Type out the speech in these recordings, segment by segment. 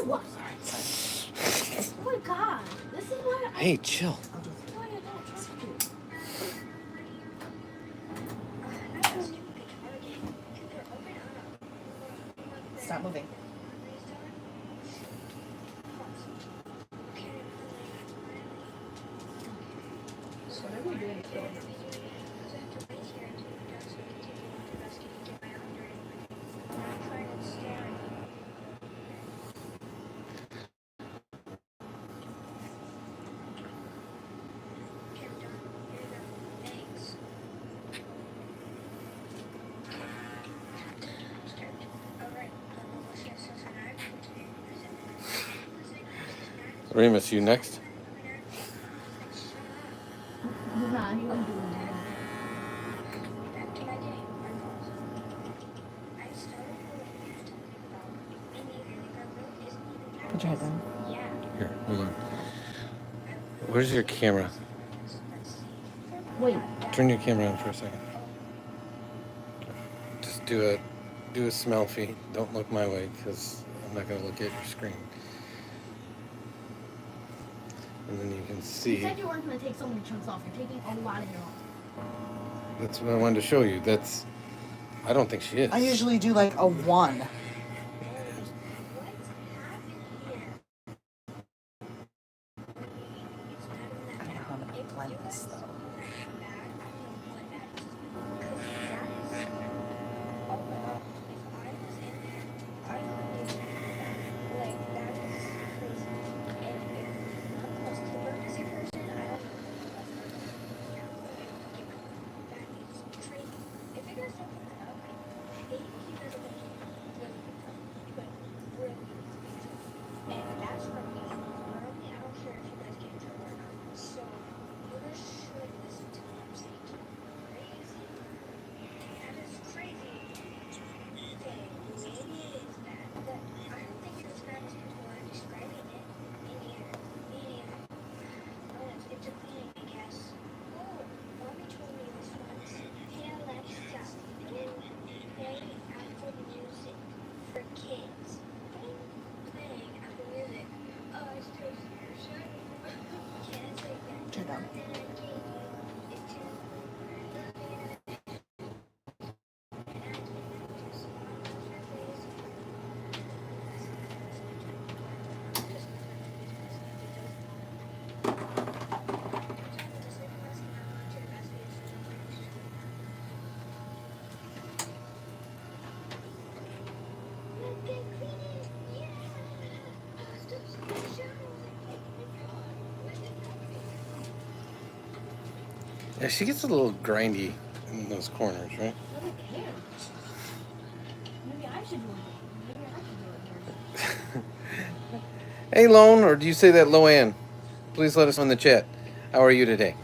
Oh my god. This is why Hey, chill. why I don't trust you. Stop moving. Whatever you're doing, it's going. Remus, you next? Nah, he won't do that. Put your head down. Here, hold on. Where's your camera? Wait. Turn your camera on for a second. Just do a smell feed. Don't look my way because I'm not gonna look at your screen. And then you can You see. said you weren't going to take so many chunks off. You're taking a lot of hair off. That's what I wanted to show you. I don't think she is. I usually do like a 1. I don't know how I'm gonna blend this though. Turn down. Yeah, she gets a little grindy in those corners, right? I don't care. Maybe I should do it. Maybe I should do it here. Hey, Lone, or do you say that Loanne? Please let us know in the chat. How are you today?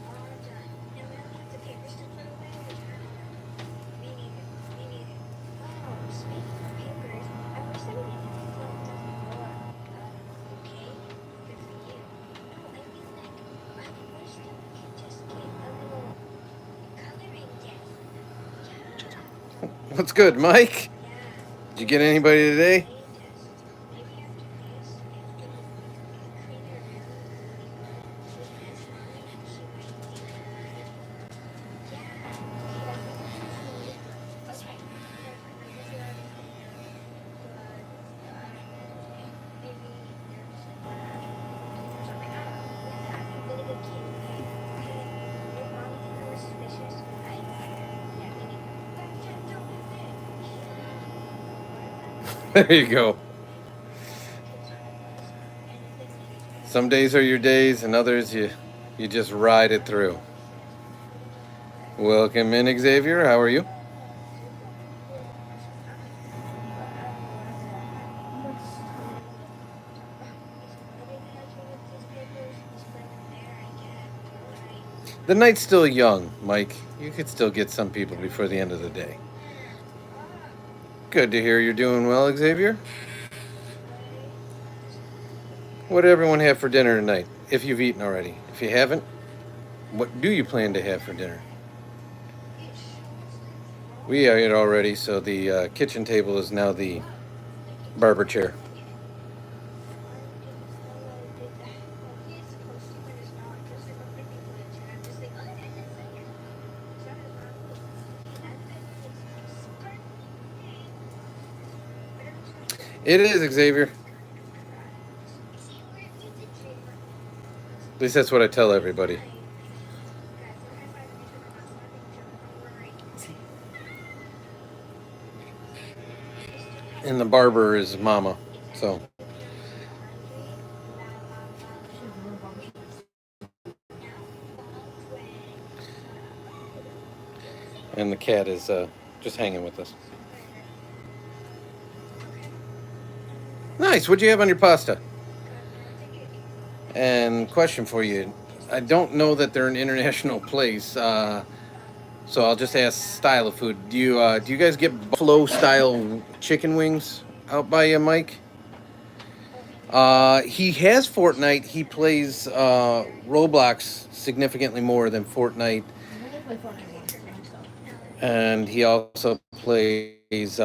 What's good, Mike? Did you get anybody today? There you go. Some days are your days, and others you just ride it through. Welcome in, Xavier. How are you? The night's still young, Mike. You could still get some people before the end of the day. Good to hear you're doing well, Xavier. What did everyone have for dinner tonight, if you've eaten already? If you haven't, what do you plan to have for dinner? We ate already, so the kitchen table is now the barber chair. It is, Xavier. At least that's what I tell everybody. And the barber is Mama. So, and the cat is just hanging with us. Nice. What'd you have on your pasta? And question for you. I don't know that they're an international place, so I'll just ask style of food. Do you guys get buffalo style chicken wings out by you, Mike? He has Fortnite. He plays Roblox significantly more than Fortnite, I'm gonna play Fortnite once and stuff. and he also plays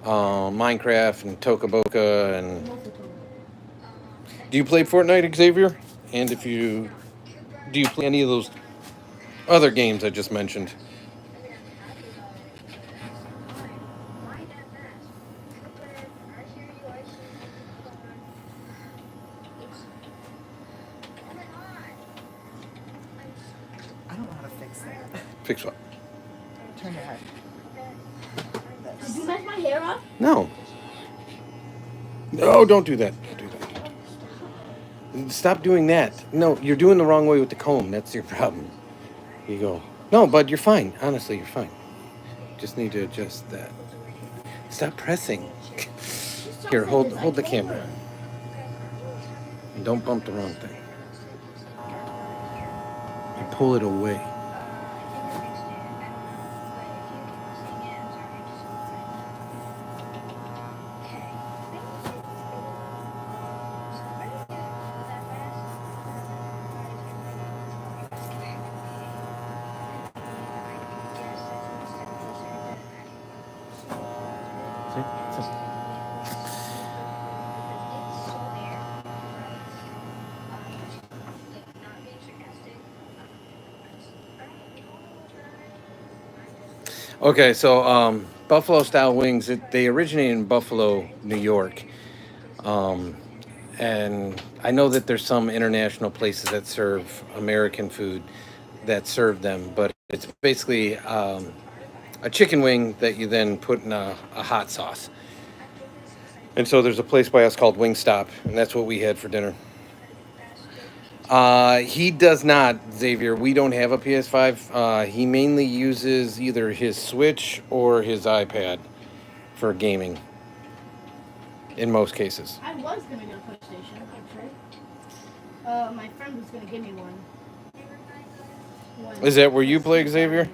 Minecraft and Toca Boca. And do you play Fortnite, Xavier? And if you do, you play any of those other games I just mentioned? I don't know how to fix that. Fix what? Turn your head. Did you This. mess my hair up? No. No, don't do that. Don't do that. Stop doing that. No, you're doing the wrong way with the comb. That's your problem. Here you go. No, bud, you're fine. Honestly, you're fine. Just need to adjust that. Stop pressing. Here, hold the camera. And don't bump the wrong thing. And pull it away. See? Okay, so Buffalo style wings, they originated in Buffalo, New York. Um, and I know that there's some international places that serve American food that serve them, but it's basically a chicken wing that you then put in a hot sauce. And so there's a place by us called Wingstop, and that's what we had for dinner. He does not, Xavier. We don't have a PS5. He mainly uses either his Switch or his iPad for gaming, in most cases. I was gonna get a PlayStation, actually. My friend was gonna give me one. Is that where you play, Xavier?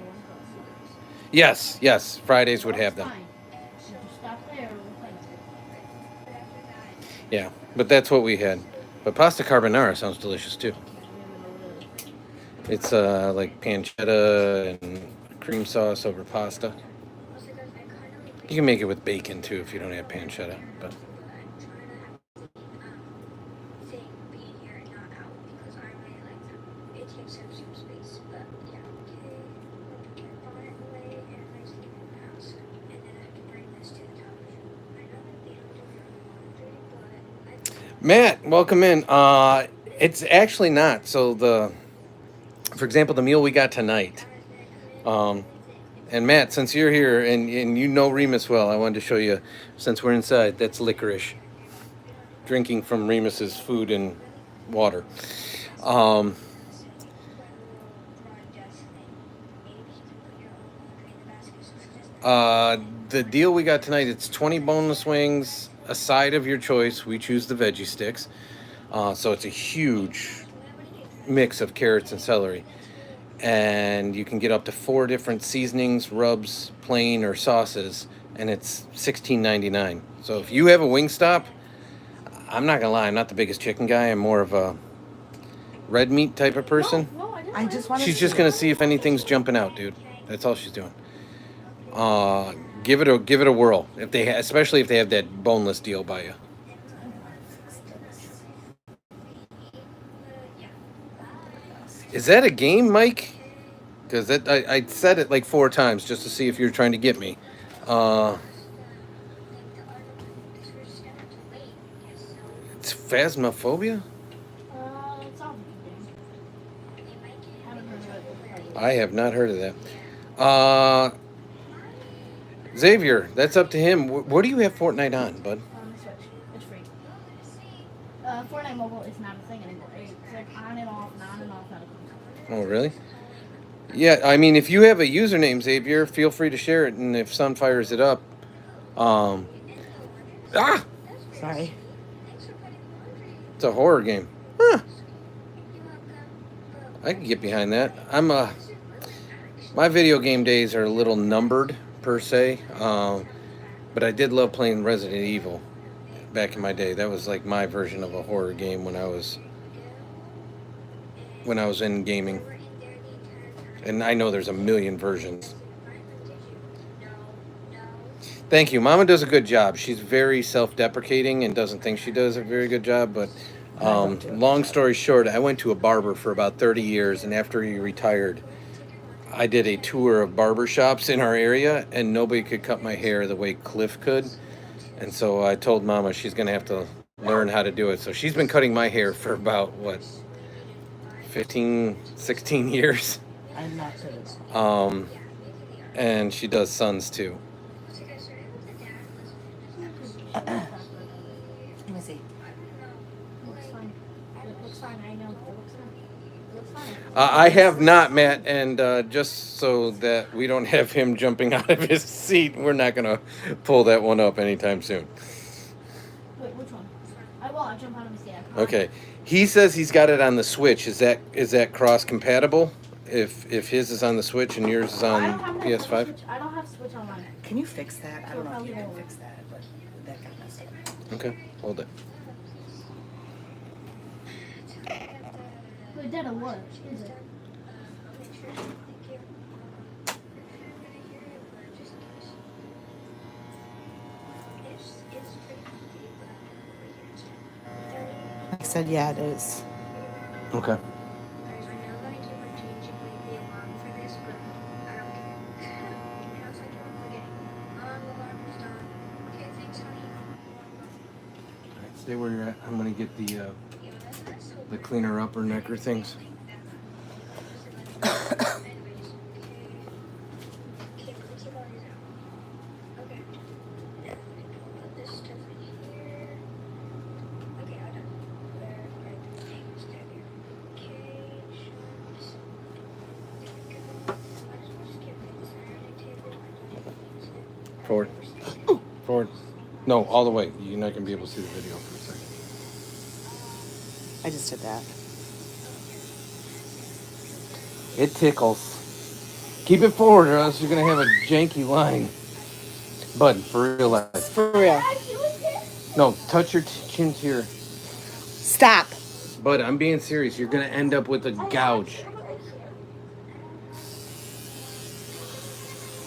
Yes, yes. Fridays would have them. Fine. You just stop there and we'll play. Yeah, but that's what we had. But pasta carbonara sounds delicious too. It's like pancetta and cream sauce over pasta. You can make it with bacon too if you don't have pancetta. But Matt, welcome in. It's actually not. So for example, the meal we got tonight. And Matt, since you're here and you know Remus well, I wanted to show you, since we're inside, that's licorice. Drinking from Remus's food and water. Um, the deal we got tonight, it's 20 boneless wings, a side of your choice. We choose the veggie sticks. So it's a huge mix of carrots and celery. And you can get up to 4 different seasonings, rubs, plain, or sauces, and it's $16.99. So if you have a Wingstop, I'm not gonna lie, I'm not the biggest chicken guy. I'm more of a red meat type of person. No, I didn't. I just want to. She's just gonna see if anything's jumping out, dude. That's all she's doing. Give it a whirl. If they especially if they have that boneless deal by you. Is that a game, Mike? Because I said it like 4 times just to see if you're trying to get me. It's Phasmophobia? It sounds like a game. Haven't heard of it. I have not heard of that. Xavier, that's up to him. What do you have Fortnite on, bud? On the Switch. It's free. Fortnite Mobile is not a thing anymore. It's like on and off, on and off, on and off. Oh, really? Yeah, I mean, if you have a username, Xavier, feel free to share it. And if Sun fires it up, Sorry. it's a horror game. Huh. I can get behind that. My video game days are a little numbered per se, but I did love playing Resident Evil back in my day. That was like my version of a horror game when I was in gaming. And I know there's a million versions. Thank you. Mama does a good job. She's very self-deprecating and doesn't think she does a very good job. But long story short, I went to a barber for about 30 years. And after he retired, I did a tour of barber shops in our area. And nobody could cut my hair the way Cliff could. And so I told Mama she's going to have to learn how to do it. So she's been cutting my hair for about, 15, 16 years. I'm not good at that. And she does Sons too. Let me see. Looks fine. It looks fine. I know. It looks fine. I have not, Matt, and just so that we don't have him jumping out of his seat, we're not going to pull that one up anytime soon. Wait, which one? I'll jump out of his seat. Okay. He says he's got it on the Switch. Is that cross compatible? If his is on the Switch and yours is on PS5? I don't have Switch on mine. Can you fix that? I don't know if you can fix that, but that got messed up. Okay, hold it. Wait, Dada, what is it? I said, yeah, it is. Okay. Stay where you're at. I'm gonna get the cleaner upper necker things. Forward. Forward. No, all the way. You're not gonna be able to see the video for a second. I just did that. It tickles. Keep it forward or else you're gonna have a janky line. Bud, for real life. For real. No, touch your chin to your... Stop. Bud, I'm being serious. You're gonna end up with a gouge.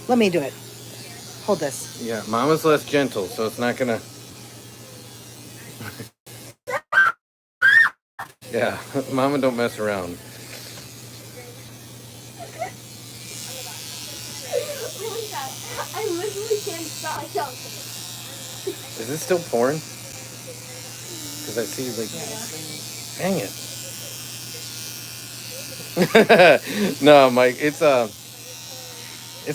Let me do it. Hold this. Yeah, Mama's less gentle, so it's not gonna... Yeah, Mama don't mess around. I literally can't stop. Is this still porn? Because I see, like... Dang it. No, Mike, it's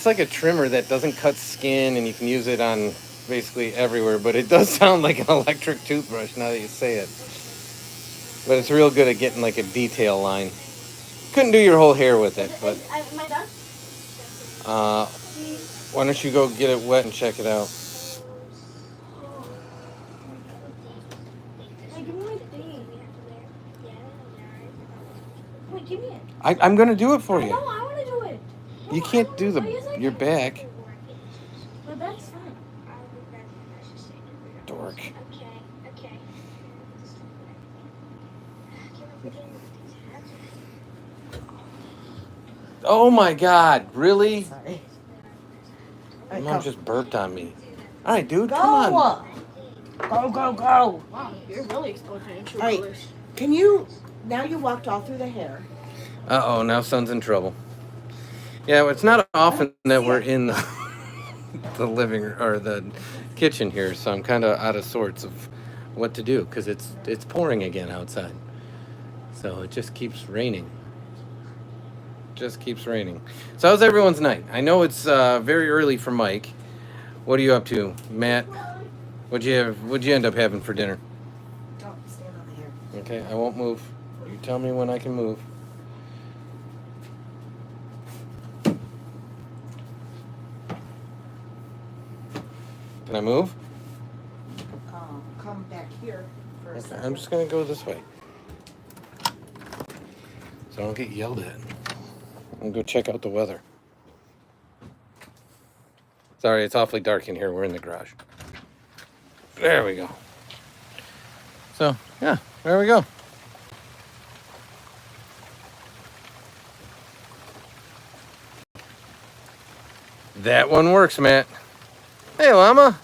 like a trimmer that doesn't cut skin, and you can use it on basically everywhere, but it does sound like an electric toothbrush now that you say it. But it's real good at getting like a detail line. Couldn't do your whole hair with it, but Am I done? why don't you go get it wet and check it out? Wait, give me my thing. Wait, give me it. I'm gonna do it for No, you. I want to do it. No, You I can't don't do wanna- Yes, I your can. back, My back's fine. dork. Oh my God! Really? Sorry. My mom just burped on me. All right, dude, Go. come on. Go. Wow, you're really exposing your true All right. colors. Can you, now you walked all through the hair. Uh-oh, now son's in trouble. Yeah, well, it's not often that we're in the living or the kitchen here, so I'm kind of out of sorts of what to do because it's pouring again outside. So it just keeps raining. Just keeps raining. So how's everyone's night? I know it's very early for Mike. What are you up to, Matt? What'd you have? What'd you end up having for dinner? Oh, stand over here. Okay, I won't move. You tell me when I can move. Can I move? Come back here for a Okay, second. I'm just gonna go this way. So I don't get yelled at. I'm gonna go check out the weather. Sorry, it's awfully dark in here. We're in the garage. There we go. So, yeah, there we go. That one works, Matt. Hey, Llama.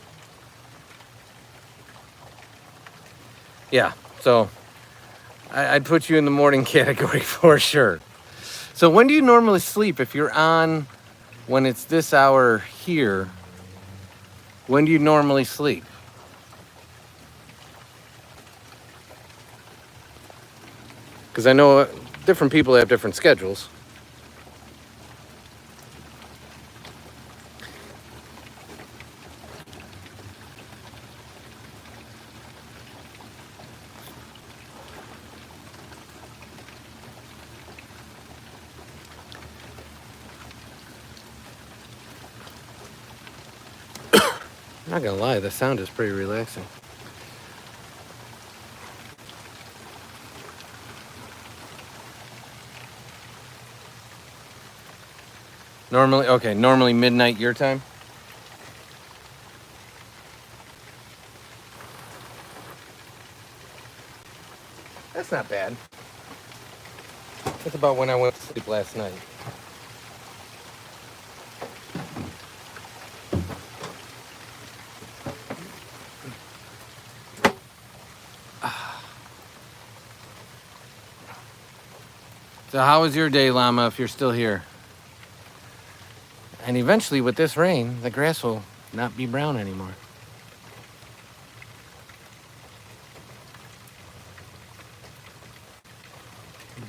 Yeah, so I'd put you in the morning category for sure. So when do you normally sleep? If you're on when it's this hour here, when do you normally sleep? Because I know different people have different schedules. I'm not gonna lie, the sound is pretty relaxing. Normally midnight your time? That's not bad. That's about when I went to sleep last night. So how was your day, Llama, if you're still here? And eventually with this rain, the grass will not be brown anymore.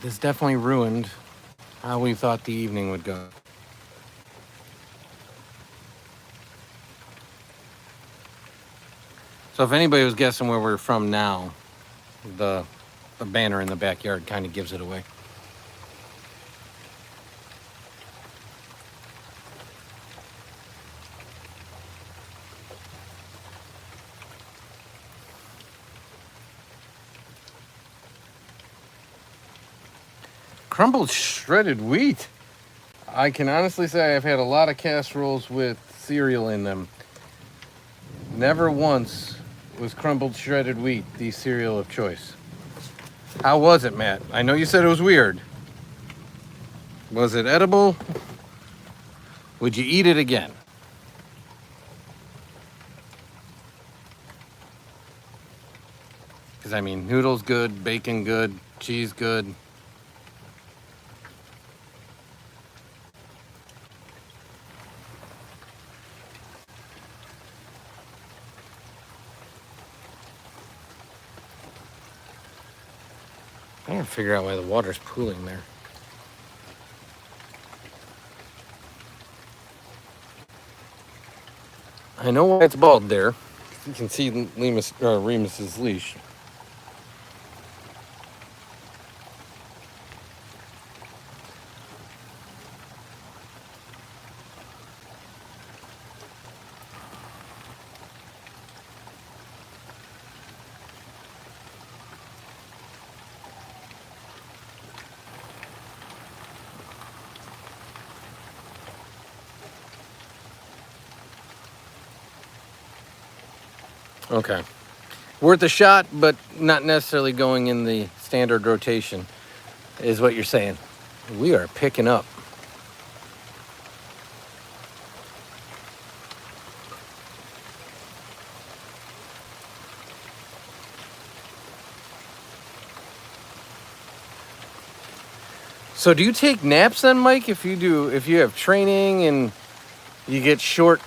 This definitely ruined how we thought the evening would go. So if anybody was guessing where we're from now, the banner in the backyard kind of gives it away. Crumbled shredded wheat. I can honestly say I've had a lot of casseroles with cereal in them. Never once was crumbled shredded wheat the cereal of choice. How was it, Matt? I know you said it was weird. Was it edible? Would you eat it again? Because I mean, noodles good, bacon good, cheese good. I gotta figure out why the water's pooling there. I know why it's bald there. You can see Remus's leash. Okay. Worth a shot, but not necessarily going in the standard rotation, is what you're saying. We are picking up. So do you take naps then, Mike, if you have training and you get short,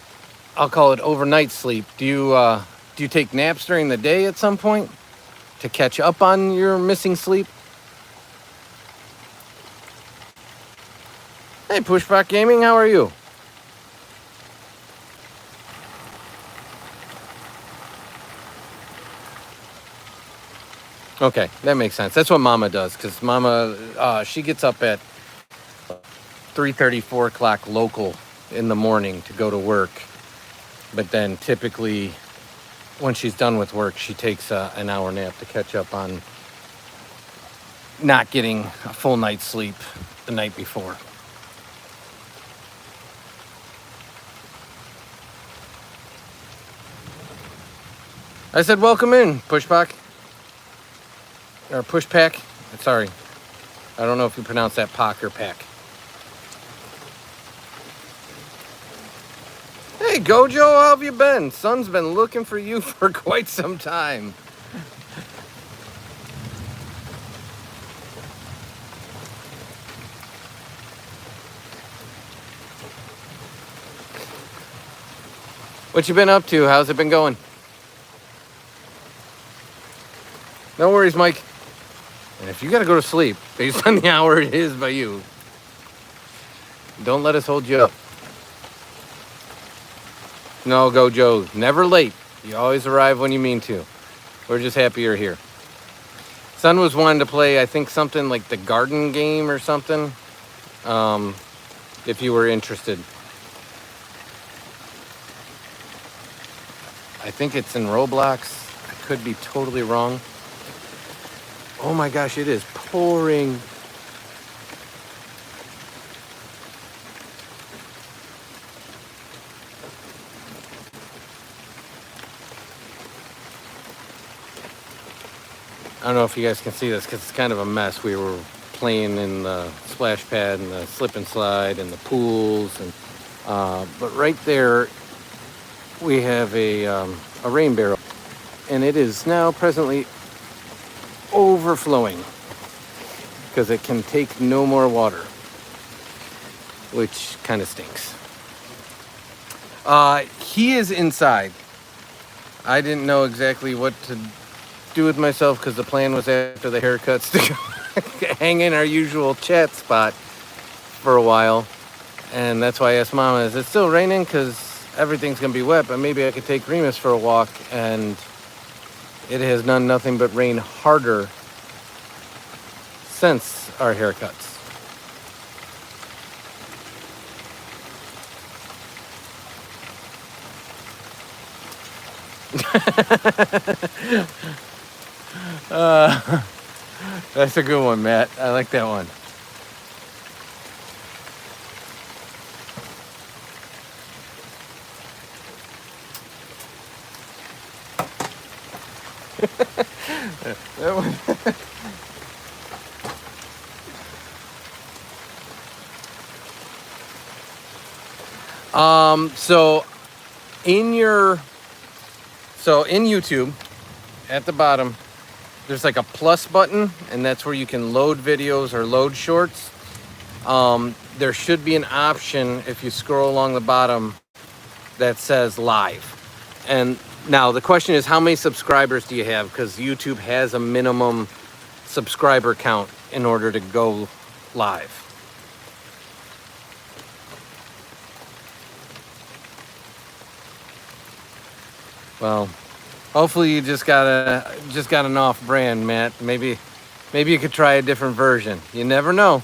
I'll call it overnight sleep, do Do you take naps during the day at some point to catch up on your missing sleep? Hey, Pushback Gaming, how are you? Okay, that makes sense. That's what Mama does, because Mama, she gets up at 3:30, 4 o'clock local in the morning to go to work. But then typically, when she's done with work, she takes an hour nap to catch up on not getting a full night's sleep the night before. I said, welcome in, Pushback. Or Pushpack. Sorry. I don't know if you pronounce that Pack or Pack. Hey, Gojo, how have you been? Son's been looking for you for quite some time. What you been up to? How's it been going? No worries, Mike. And if you gotta go to sleep, based on the hour it is by you, don't let us hold you up. No, Gojo, never late. You always arrive when you mean to. We're just happy you're here. Son was wanting to play, I think, something like the garden game or something. If you were interested. I think it's in Roblox. I could be totally wrong. Oh my gosh, it is pouring. I don't know if you guys can see this because it's kind of a mess. We were playing in the splash pad and the slip and slide and the pools, and but right there we have a rain barrel, and it is now presently overflowing because it can take no more water, which kind of stinks. He is inside. I didn't know exactly what to do with myself because the plan was after the haircuts to hang in our usual chat spot for a while, and that's why I asked Mama, is it still raining? Because everything's gonna be wet, but maybe I could take Remus for a walk. And it has done nothing but rain harder since our haircuts. That's a good one, Matt. I like that one. That one. So in YouTube, at the bottom, there's like a plus button, and that's where you can load videos or load shorts. There should be an option if you scroll along the bottom that says live. And now the question is, how many subscribers do you have? Because YouTube has a minimum subscriber count in order to go live. Well, hopefully you just got an off-brand, Matt. Maybe you could try a different version. You never know.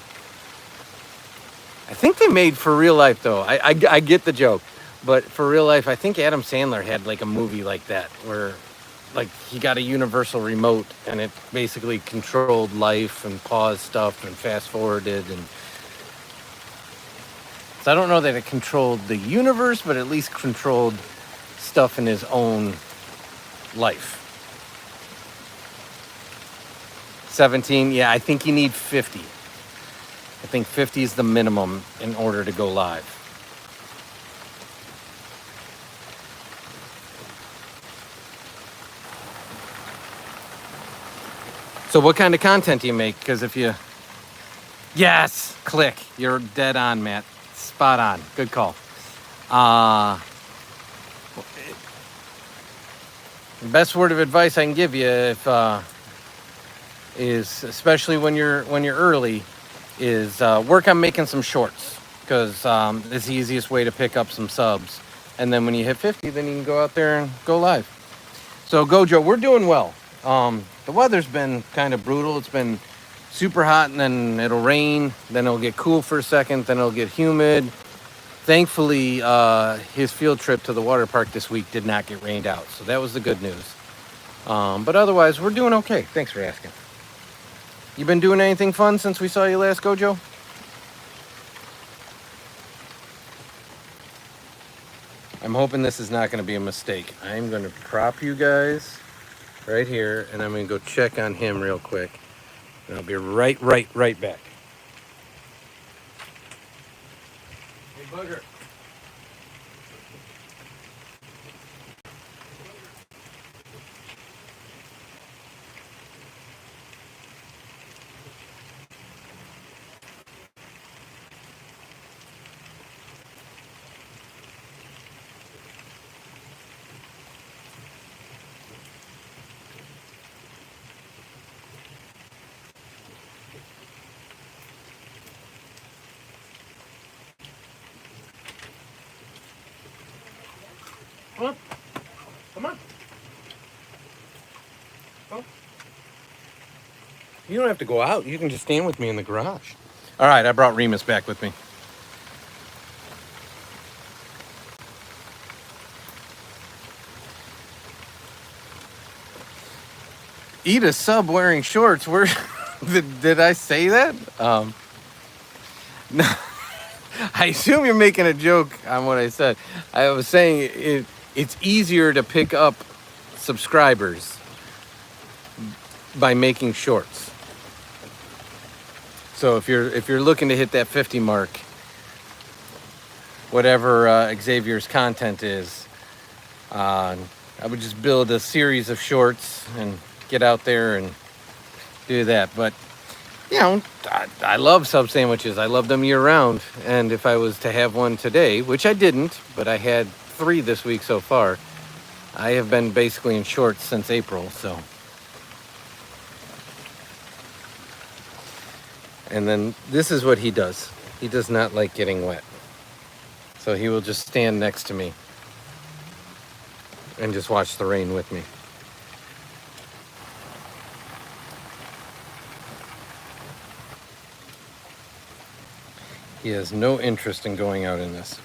I think they made For Real Life though. I get the joke, but For Real Life, I think Adam Sandler had like a movie like that where like he got a universal remote and it basically controlled life and paused stuff and fast forwarded, and so I don't know that it controlled the universe, but at least controlled stuff in his own life. 17, yeah, I think you need 50. I think 50 is the minimum in order to go live. So what kind of content do you make? Because if you... Yes! Click. You're dead on, Matt. Spot on. Good call. best word of advice I can give you is, especially when you're early, is work on making some shorts, because it's the easiest way to pick up some subs. And then when you hit 50, then you can go out there and go live. So Gojo, we're doing well. The weather's been kind of brutal. It's been super hot, and then it'll rain, then it'll get cool for a second, then it'll get humid. Thankfully, his field trip to the water park this week did not get rained out, so that was the good news. But otherwise, we're doing okay. Thanks for asking. You been doing anything fun since we saw you last, Gojo? I'm hoping this is not going to be a mistake. I'm going to prop you guys right here, and I'm going to go check on him real quick. And I'll be right back. Hey, Booger. Come on. Come on. Go. You don't have to go out. You can just stand with me in the garage. All right, I brought Remus back with me. Eat a sub wearing shorts. Where did I say that? No. I assume you're making a joke on what I said. I was saying it's easier to pick up subscribers by making shorts. So if you're looking to hit that 50 mark, whatever Xavier's content is, I would just build a series of shorts and get out there and do that. But you know, I love sub sandwiches. I love them year round. And if I was to have one today, which I didn't, but I had 3 this week so far, I have been basically in shorts since April, so. And then this is what he does. He does not like getting wet. So he will just stand next to me and just watch the rain with me. He has no interest in going out in this.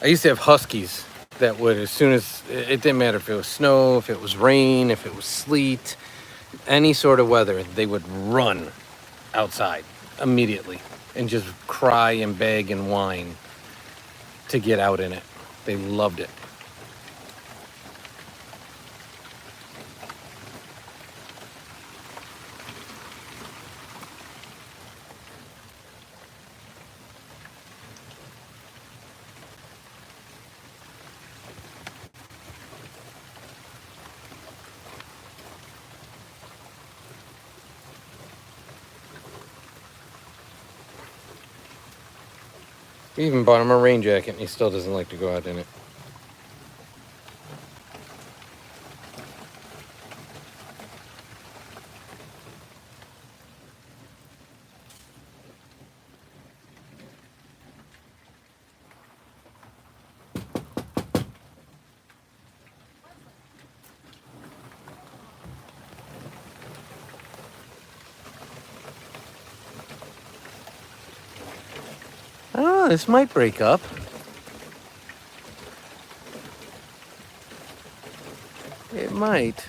I used to have huskies that would, as soon as, it didn't matter if it was snow, if it was rain, if it was sleet, any sort of weather, they would run outside immediately and just cry and beg and whine to get out in it. They loved it. We even bought him a rain jacket and he still doesn't like to go out in it. Oh, this might break up. It might.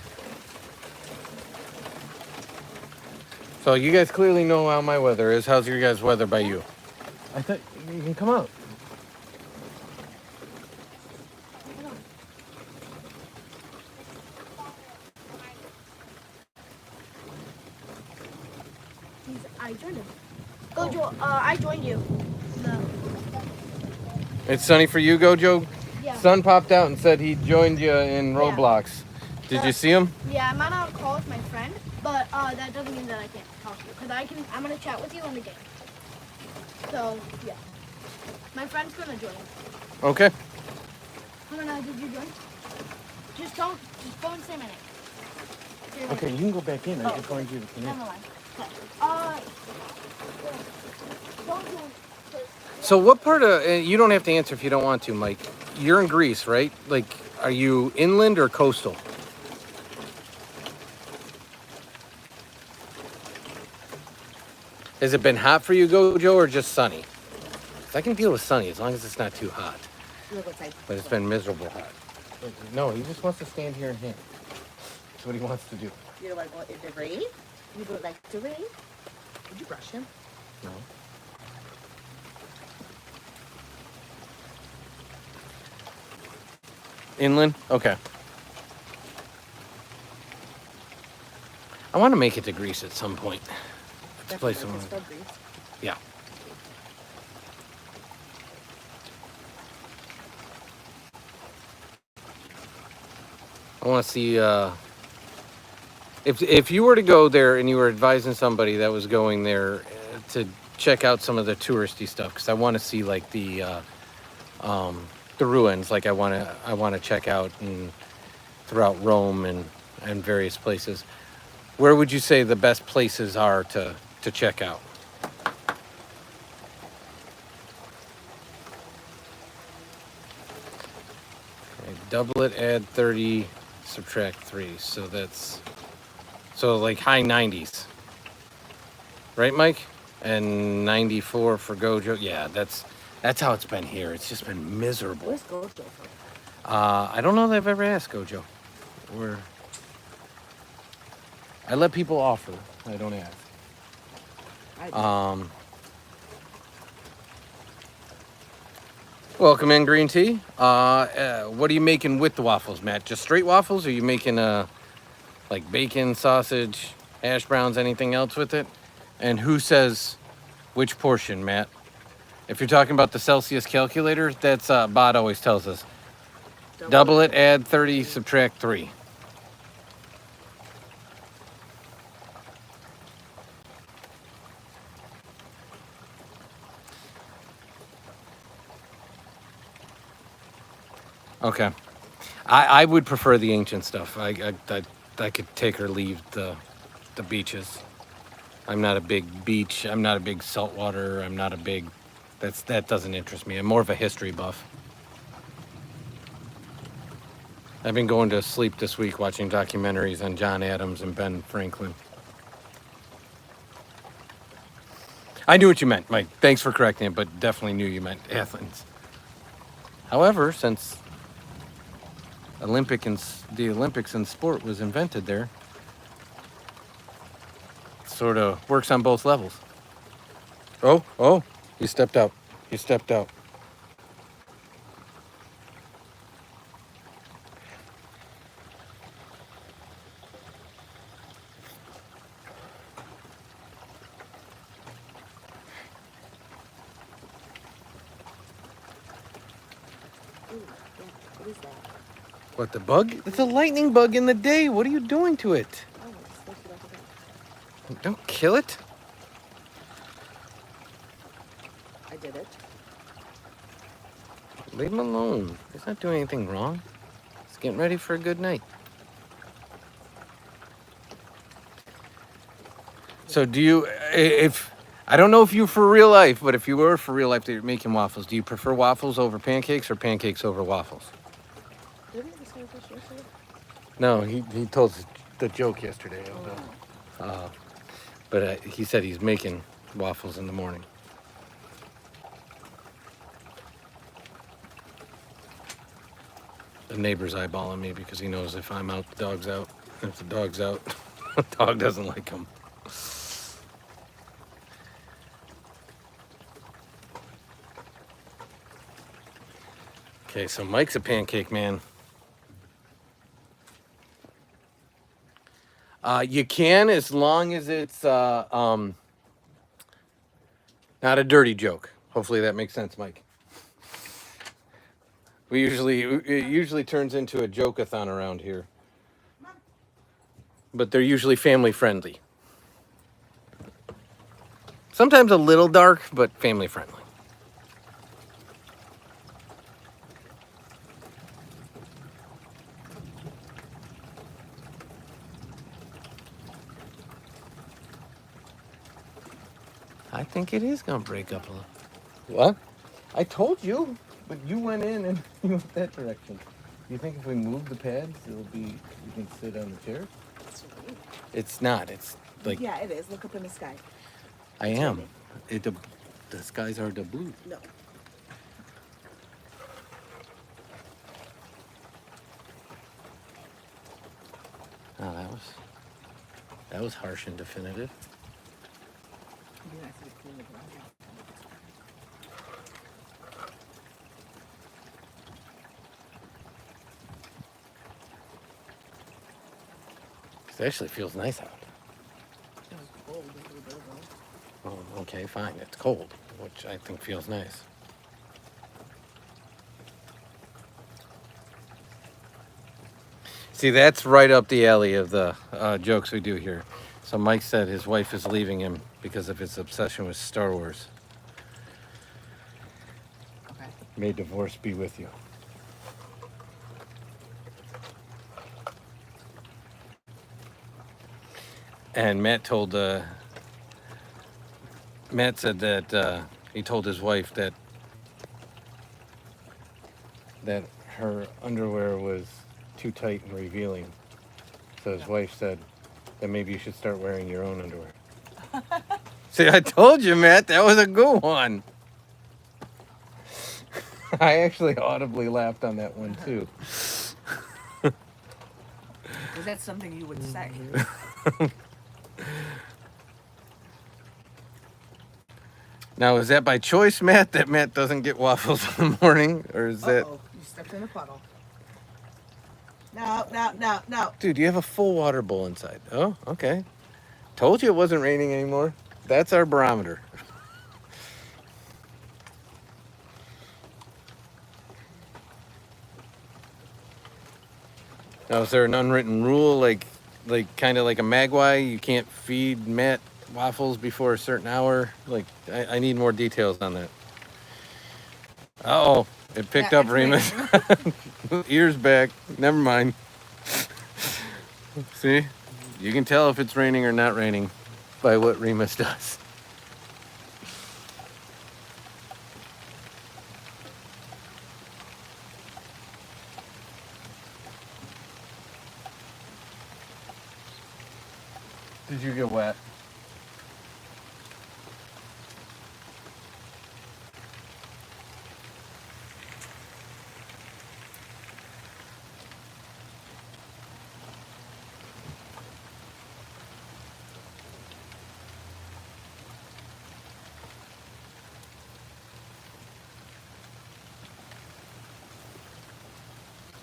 So you guys clearly know how my weather is. How's your guys' weather by you? I thought you can come out. I joined him. Gojo, I joined you. No. It's sunny for you, Gojo? Yeah. Sun popped out and said he joined you in Roblox. Did you see him? Yeah, I'm on a call with my friend, but that doesn't mean that I can't talk to you. Because I'm going to chat with you in the game. So, yeah. My friend's going to join. Okay. How many did you join? Just don't go and stand in it. Seriously. Okay, you can go back in. I Oh, just wanted you to come in. Never mind. Okay. Don't do it. So what part of, you don't have to answer if you don't want to, Mike. You're in Greece, right? Like, are you inland or coastal? Has it been hot for you, Gojo, or just sunny? 'Cause I can deal with sunny as long as it's not too hot. Look outside. But it's been miserable hot. No, he just wants to stand here and hang. That's what he wants to do. You're like, well, is it rain? You would like to rain? Did you brush him? No. Inland? Okay. I want to make it to Greece at some point. It's a place I want to go. Yeah. I want to see, if you were to go there and you were advising somebody that was going there to check out some of the touristy stuff, because I want to see like the ruins, like I want to check out and throughout Rome and various places. Where would you say the best places are to check out? Okay, double it, add 30, subtract 3. So that's, so like high 90s. Right, Mike? And 94 for Gojo. Yeah, that's how it's been here. It's just been miserable. Where's Gojo from? I don't know that I've ever asked Gojo. I let people offer. I don't ask. Welcome in, Green Tea. What are you making with the waffles, Matt? Just straight waffles? Or are you making like bacon, sausage, hash browns, anything else with it? And who says which portion, Matt? If you're talking about the Celsius calculator, that's Bod always tells us. Double it, add 30, subtract 3. Okay. I would prefer the ancient stuff. I could take or leave the beaches. I'm not a big beach. I'm not a big saltwater. I'm not a big... That doesn't interest me. I'm more of a history buff. I've been going to sleep this week watching documentaries on John Adams and Ben Franklin. I knew what you meant, Mike. Thanks for correcting it, but definitely knew you meant Athens. However, since the Olympics and sport was invented there, it sort of works on both levels. Oh, he stepped out. He stepped out. Ooh, yeah. What is that? What, the bug? It's a lightning bug in the day. What are you doing to it? Oh, it's supposed to like that. Don't kill it. I did it. Leave him alone. He's not doing anything wrong. He's getting ready for a good night. So do you, I don't know if you for real life, but if you were for real life that you're making waffles, do you prefer waffles over pancakes or pancakes over waffles? Did we have the same question yesterday? No, he told the joke yesterday. But he said he's making waffles in the morning. The neighbor's eyeballing me because he knows if I'm out, the dog's out. If the dog's out, the dog doesn't like him. Okay, so Mike's a pancake man. You can, as long as it's not a dirty joke. Hopefully that makes sense, Mike. It usually turns into a joke-a-thon around here. But they're usually family friendly. Sometimes a little dark, but family friendly. I think it is gonna break up a little. What? I told you, but you went in and you went that direction. You think if we move the pads, it'll be, you can sit on the chair? It's not. It's like, Yeah, it is. Look up in the sky. I am. The skies are the blue. No. Oh, that was harsh and definitive. It'd be nice to clean the ground. It actually feels nice out. It was cold a little bit ago. Oh, okay, fine. It's cold, which I think feels nice. See, that's right up the alley of the jokes we do here. So Mike said his wife is leaving him because of his obsession with Star Wars. Okay. May divorce be with you. And Matt said that he told his wife that her underwear was too tight and revealing. So his wife said that maybe you should start wearing your own underwear. See, I told you, Matt, that was a good one. I actually audibly laughed on that one too. Is that something you would say? Now, is that by choice, Matt, that Matt doesn't get waffles in the morning? Or is that... Uh-oh, you stepped in a puddle. No. Dude, you have a full water bowl inside. Oh, okay. Told you it wasn't raining anymore. That's our barometer. Now, is there an unwritten rule, like kind of like a Magwai? You can't feed Matt waffles before a certain hour? Like, I need more details on that. Uh-oh, it picked up Remus. Ears back. Never mind. See? You can tell if it's raining or not raining by what Remus does. Did you get wet?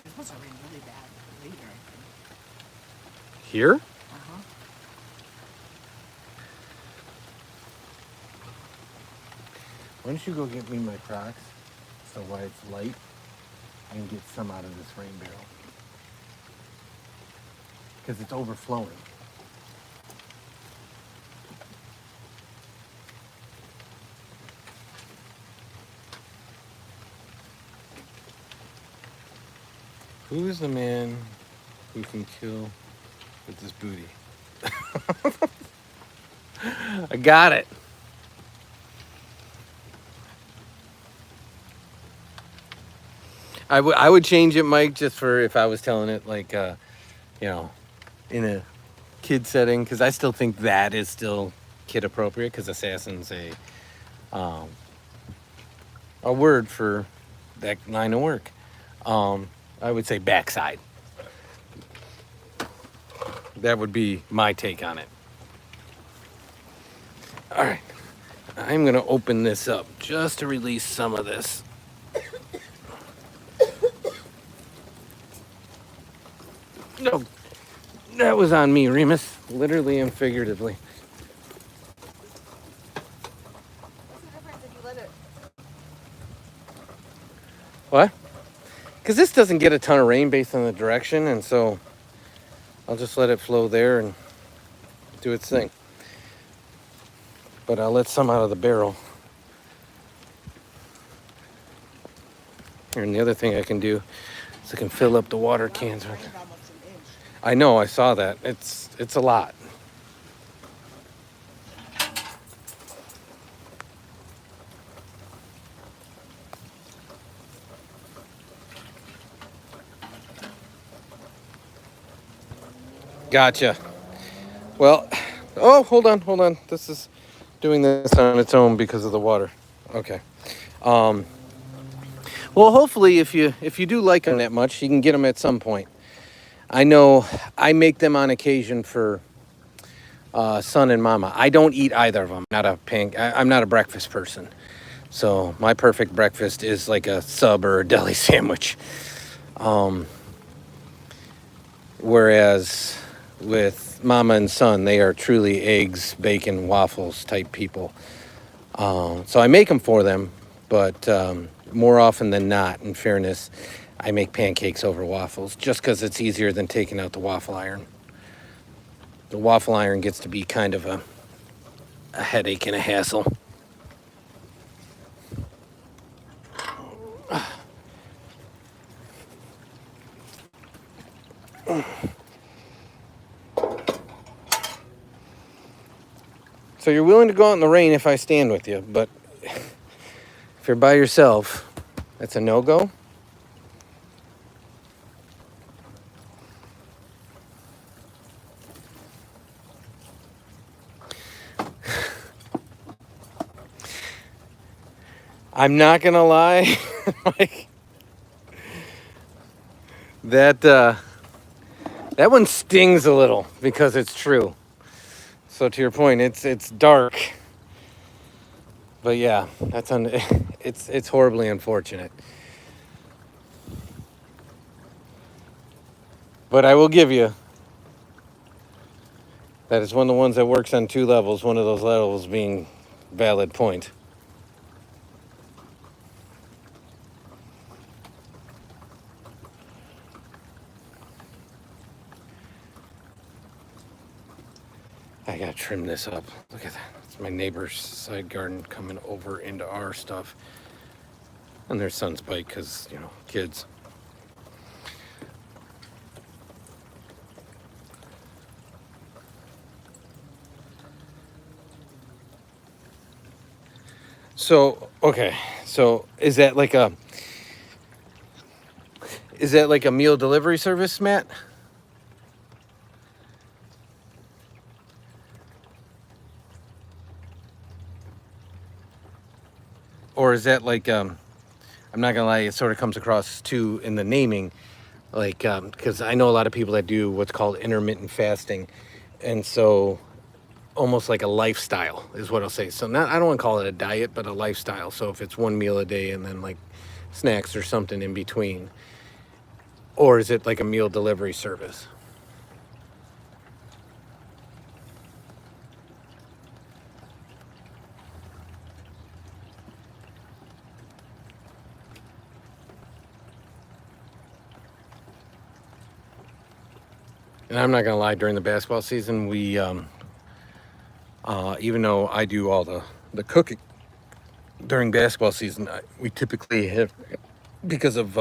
It's supposed to rain really bad later, I think. Here? Uh-huh. Why don't you go get me my Crocs so while it's light, I can get some out of this rain barrel. Because it's overflowing. Who is the man who can kill with his booty? I got it. I would change it, Mike, just for if I was telling it like, in a kid setting, because I still think that is still kid appropriate, because assassin's a word for that line of work. I would say backside. That would be my take on it. All right, I'm gonna open this up just to release some of this. No, that was on me, Remus, literally and figuratively. What's the difference if you let it? What? Because this doesn't get a ton of rain based on the direction, and so I'll just let it flow there and do its thing. But I'll let some out of the barrel. And the other thing I can do is I can fill up the water cans with. Rained almost an inch. I know, I saw that. It's a lot. Gotcha. Well, oh, hold on. This is doing this on its own because of the water. Okay. Well, hopefully, if you do like them that much, you can get them at some point. I know I make them on occasion for son and mama. I don't eat either of them. I'm not a breakfast person. So my perfect breakfast is like a sub or a deli sandwich. Whereas with mama and son, they are truly eggs, bacon, waffles type people. So I make them for them, but more often than not, in fairness, I make pancakes over waffles just because it's easier than taking out the waffle iron. The waffle iron gets to be kind of a headache and a hassle. So you're willing to go out in the rain if I stand with you, but if you're by yourself, that's a no-go. I'm not gonna lie, like that one stings a little because it's true. So to your point, it's dark. But yeah, it's horribly unfortunate. But I will give you that it's one of the ones that works on 2 levels, one of those levels being Valid Point. I gotta trim this up. Look at that. It's my neighbor's side garden coming over into our stuff. And their son's bike because, kids. So, okay. So is that like a meal delivery service, Matt? Or is that like I'm not gonna lie, it sort of comes across too in the naming, like because I know a lot of people that do what's called intermittent fasting, and so almost like a lifestyle is what I'll say. So not, I don't want to call it a diet, but a lifestyle. So if it's 1 meal a day and then like snacks or something in between, or is it like a meal delivery service? And I'm not gonna lie, during the basketball season, we even though I do all the cooking during basketball season, we typically have, because of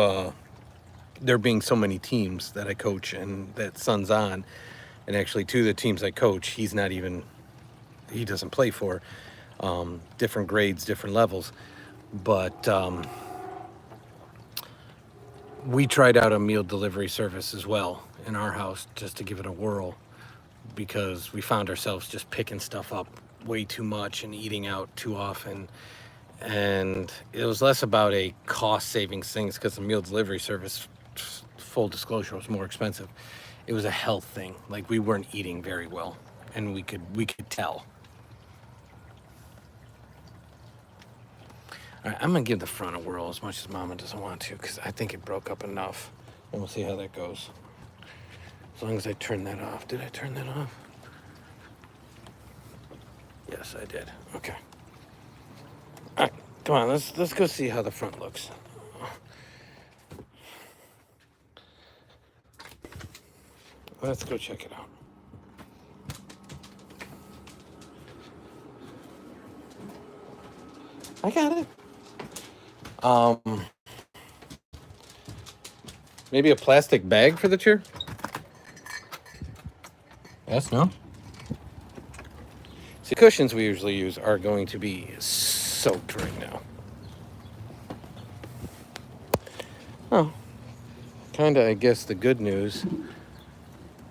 there being so many teams that I coach and that son's on, and actually 2 of the teams I coach, he doesn't play for, different grades, different levels, but we tried out a meal delivery service as well in our house just to give it a whirl, because we found ourselves just picking stuff up way too much and eating out too often. And it was less about a cost savings things, because the meal delivery service, full disclosure, was more expensive. It was a health thing. Like, we weren't eating very well, and we could tell. All right, I'm gonna give the front a whirl as much as Mama doesn't want to, because I think it broke up enough, and we'll see how that goes. As long as I turn that off. Did I turn that off? Yes, I did. Okay. All right, come on. Let's go see how the front looks. Let's go check it out. I got it. Maybe a plastic bag for the chair? Yes, no? See, cushions we usually use are going to be soaked right now. Oh, kinda, I guess the good news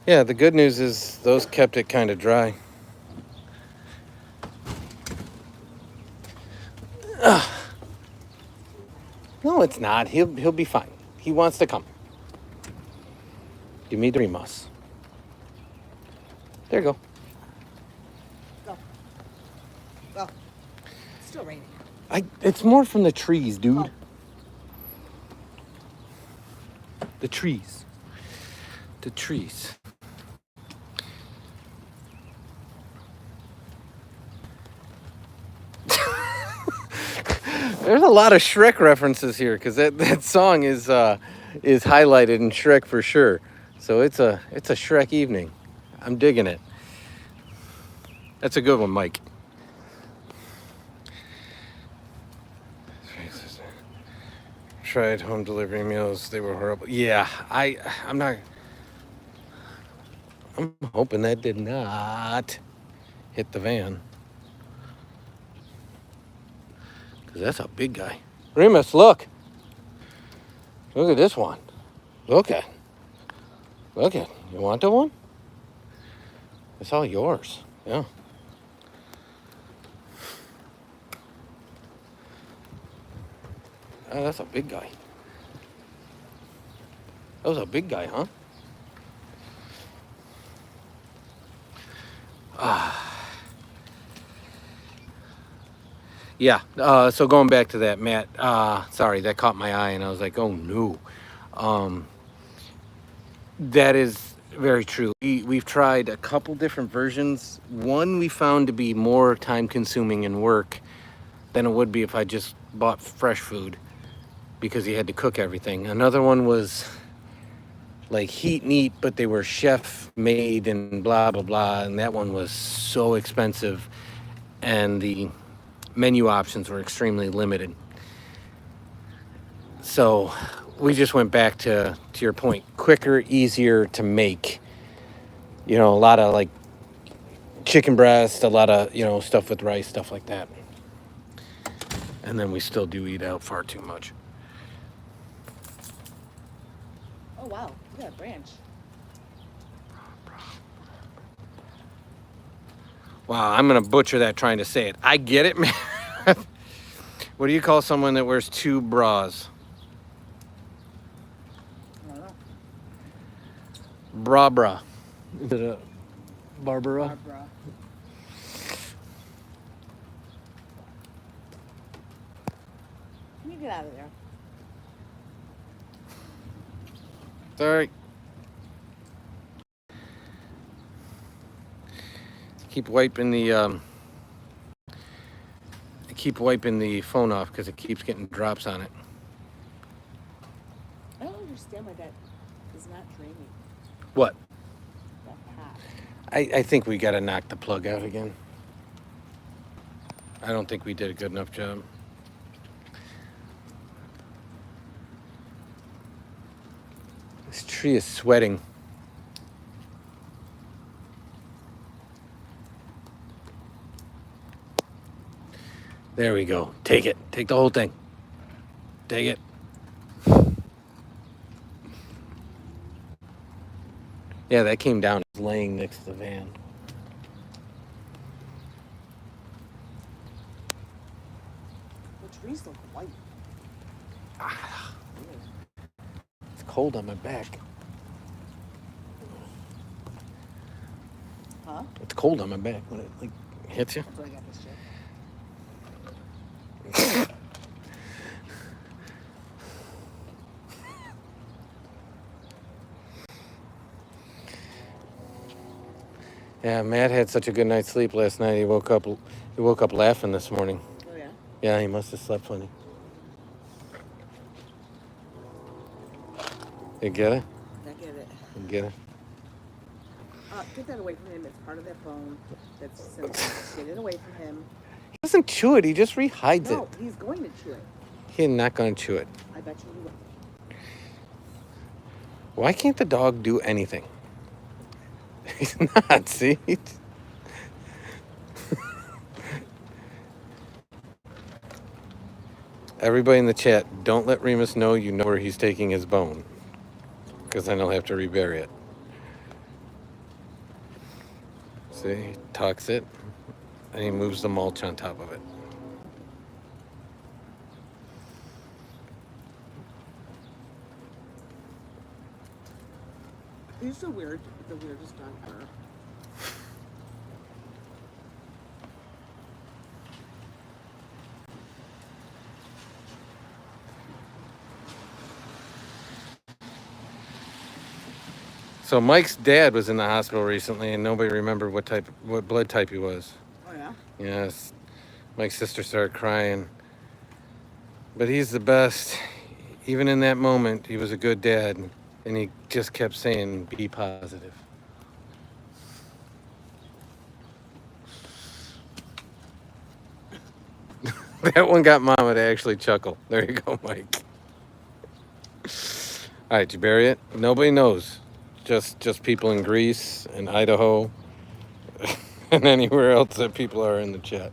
Yeah, the good news is those kept it kind of dry. Ugh. No, it's not. He'll be fine. He wants to come. Give me the Remus. There you go. Go. Go. It's still raining. It's more from the trees, dude. Oh. The trees. The trees. There's a lot of Shrek references here because that song is highlighted in Shrek for sure. So it's a Shrek evening. I'm digging it. That's a good one, Mike. Tried home delivery meals. They were horrible. Yeah, I'm hoping that did not hit the van. Because that's a big guy. Remus, look. Look at this one. Look at. You want the one? It's all yours. Yeah. Oh, that's a big guy. That was a big guy, huh? Yeah. So going back to that, Matt. Sorry, that caught my eye, and I was like, "Oh no." That is very true. We've tried a couple different versions. One we found to be more time-consuming in work than it would be if I just bought fresh food, because you had to cook everything. Another one was like heat and eat, but they were chef made and blah blah blah, and that one was so expensive, and the menu options were extremely limited. So we just went back to your point, quicker, easier to make. A lot of like chicken breast, a lot of stuff with rice, stuff like that. And then we still do eat out far too much. Oh, wow. Look at that branch. Wow, I'm going to butcher that trying to say it. I get it, man. What do you call someone that wears two bras? I don't know. Bra. Is it a Barbara? Barbara. Can you get out of there? Sorry. Keep wiping the phone off because it keeps getting drops on it. I don't understand why that is not draining. What? That path. I think we got to knock the plug out again. I don't think we did a good enough job. This tree is sweating. There we go. Take it. Take the whole thing. Take it. Yeah, that came down. It's laying next to the van. The trees look white. It's cold on my back. Huh? It's cold on my back when it hits you. That's what I got this shit. Yeah, Matt had such a good night's sleep last night. He woke up laughing this morning. Oh, yeah? Yeah, he must have slept funny. You get it? I get it. You get it? Get that away from him. It's part of that bone. That's sensitive. Get it away from him. He doesn't chew it. He just rehides No, it. he's going to chew it. He's not going to chew it. I bet you he will. Why can't the dog do anything? He's not, see? Everybody in the chat, don't let Remus know you know where he's taking his bone, because then he'll have to rebury it. See, he tucks it, and he moves the mulch on top of it. He's the weirdest dog ever. So Mike's dad was in the hospital recently, and nobody remembered what blood type he was. Oh yeah. Yes, Mike's sister started crying, but he's the best. Even in that moment, he was a good dad, and he just kept saying, "Be positive." That one got Mama to actually chuckle. There you go, Mike. All right, did you bury it? Nobody knows. Just people in Greece and Idaho and anywhere else that people are in the chat.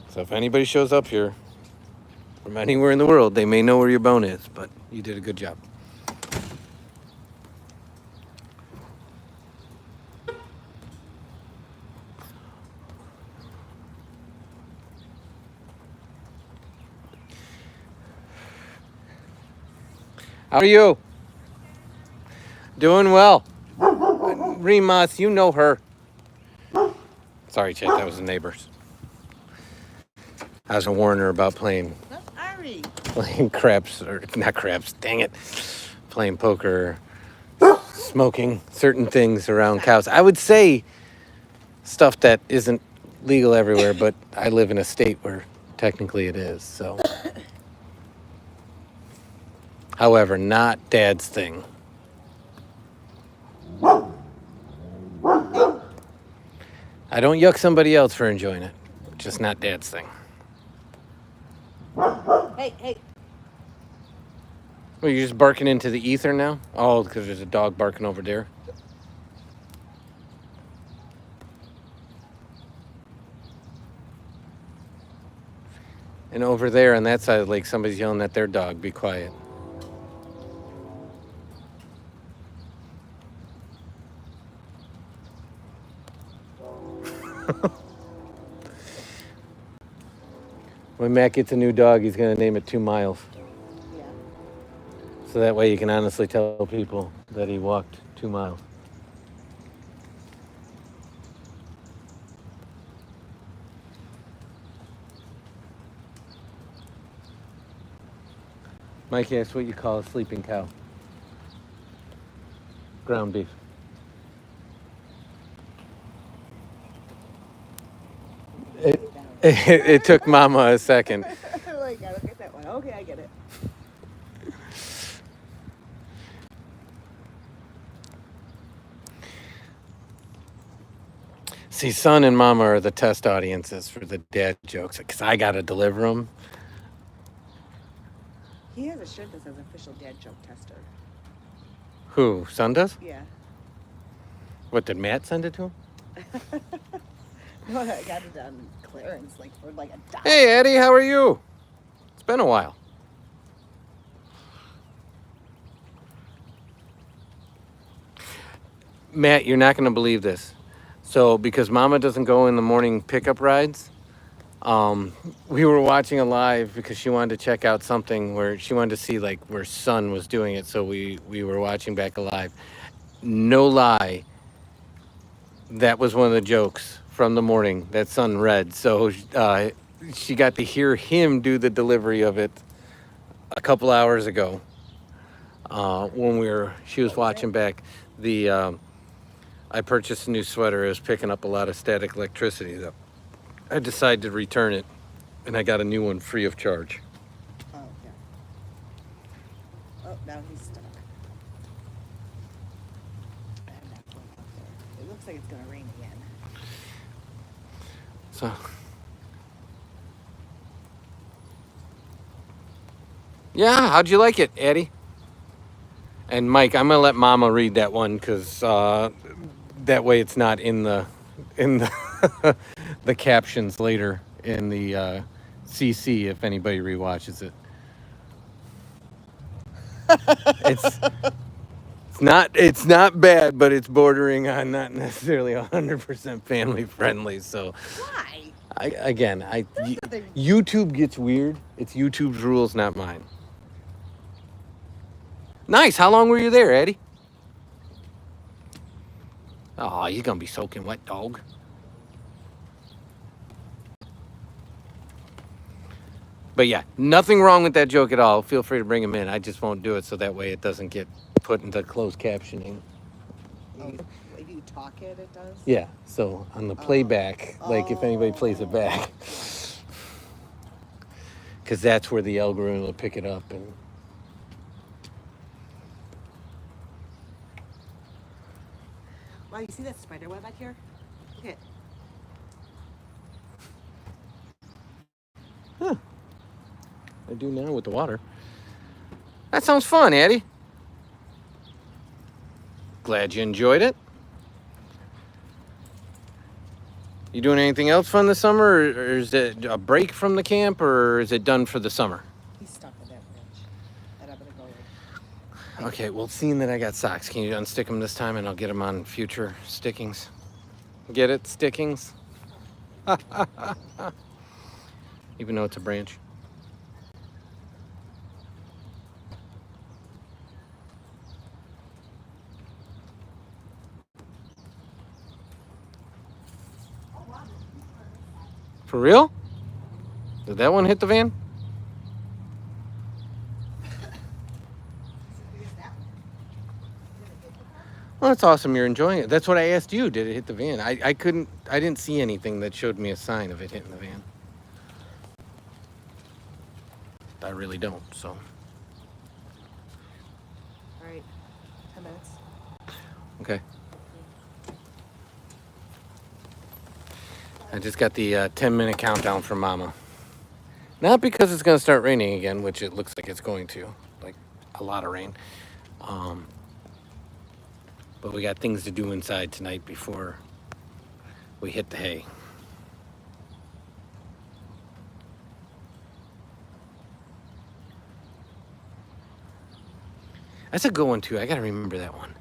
So if anybody shows up here from anywhere in the world, they may know where your bone is, but you did a good job. How are you? Doing well. Remas, you know her. Sorry, Chet, that was the neighbors. I was warning her about playing craps, or not craps, dang it. Playing poker, smoking certain things around cows. I would say stuff that isn't legal everywhere, but I live in a state where technically it is, so. However, not Dad's thing. I don't yuck somebody else for enjoying it. Just not Dad's thing. Hey. Well, you're just barking into the ether now? Oh, because there's a dog barking over there. And over there on that side of the lake, somebody's yelling at their dog, be quiet. When Matt gets a new dog, he's going to name it 2 Miles. Yeah. So that way you can honestly tell people that he walked 2 miles. Mikey, that's what you call a sleeping cow. Ground beef. It took Mama a second. Like, I don't get that one. Okay, I get it. See, Son and Mama are the test audiences for the dad jokes, because I got to deliver them. He has a shirt that says official dad joke tester. Who? Son does? Yeah. What, did Matt send it to him? No, I got it on clearance, like for like $1. Hey, Eddie, how are you? It's been a while. Matt, you're not going to believe this. So, because Mama doesn't go in the morning pickup rides, we were watching a live because she wanted to check out something where she wanted to see like where Son was doing it. So we were watching back a live. No lie, that was one of the jokes from the morning that Son read. So she got to hear him do the delivery of it a couple hours ago when she was watching back the. I purchased a new sweater. It was picking up a lot of static electricity, though. I decided to return it, and I got a new one free of charge. Oh, yeah. Oh, now he's stuck. I'm not going up there. It looks like it's going to rain again. So, yeah, how'd you like it, Eddie? And Mike, I'm gonna let Mama read that one because that way it's not in the the captions later in the CC if anybody rewatches it. It's It's not bad, but it's bordering on not necessarily 100% family friendly. So Why? Again, YouTube gets weird. It's YouTube's rules, not mine. Nice. How long were you there, Eddie? Oh, you're gonna be soaking wet, dog. But yeah, nothing wrong with that joke at all. Feel free to bring him in. I just won't do it so that way it doesn't get put into closed captioning. Oh, if you talk it, it does? Yeah, so on the playback, like if anybody plays it back, because that's where the algorithm will pick it up. And Wow, you see that spider web back here? Look at it. I do now with the water. That sounds fun, Eddie. Glad you enjoyed it. You doing anything else fun this summer, or is it a break from the camp, or is it done for the summer? He's stuck with that bridge that I'm going to go with. Okay, well, seeing that I got socks, can you unstick them this time and I'll get them on future stickings? Get it? Stickings? Even though it's a branch. For real? Did that one hit the van? Well, that's awesome. You're enjoying it. That's what I asked you. Did it hit the van? I didn't see anything that showed me a sign of it hitting the van. I really don't, so. All right, 10 minutes. Okay. I just got the 10-minute countdown from Mama. Not because it's going to start raining again, which it looks like it's going to. Like, a lot of rain. But we got things to do inside tonight before we hit the hay. That's a good one, too. I got to remember that one.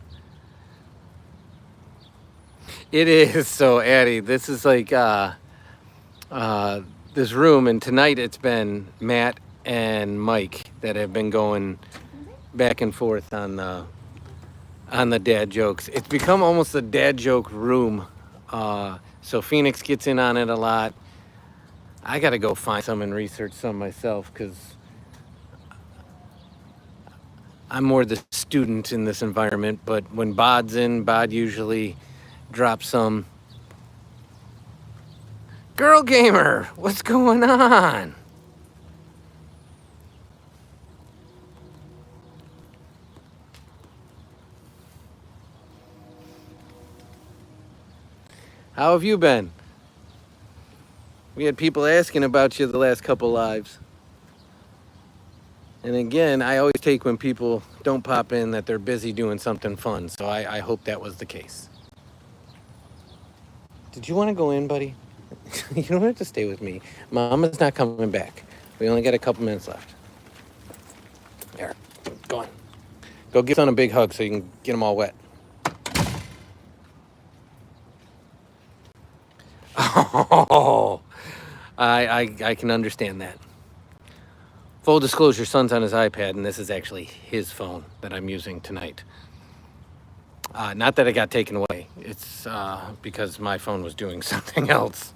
It is. So, Addie, this is like this room, and tonight it's been Matt and Mike that have been going back and forth on the dad jokes. It's become almost a dad joke room. So Phoenix gets in on it a lot. I got to go find some and research some myself because I'm more the student in this environment. But when Bod's in, Bod usually drops some. Girl Gamer, what's going on? How have you been? We had people asking about you the last couple lives. And again, I always take when people don't pop in that they're busy doing something fun. So I hope that was the case. Did you want to go in, buddy? You don't have to stay with me. Mama's not coming back. We only got a couple minutes left. There, go on. Go give son a big hug so you can get them all wet. Oh, I can understand that. Full disclosure, son's on his iPad, and this is actually his phone that I'm using tonight. Not that it got taken away. It's because my phone was doing something else.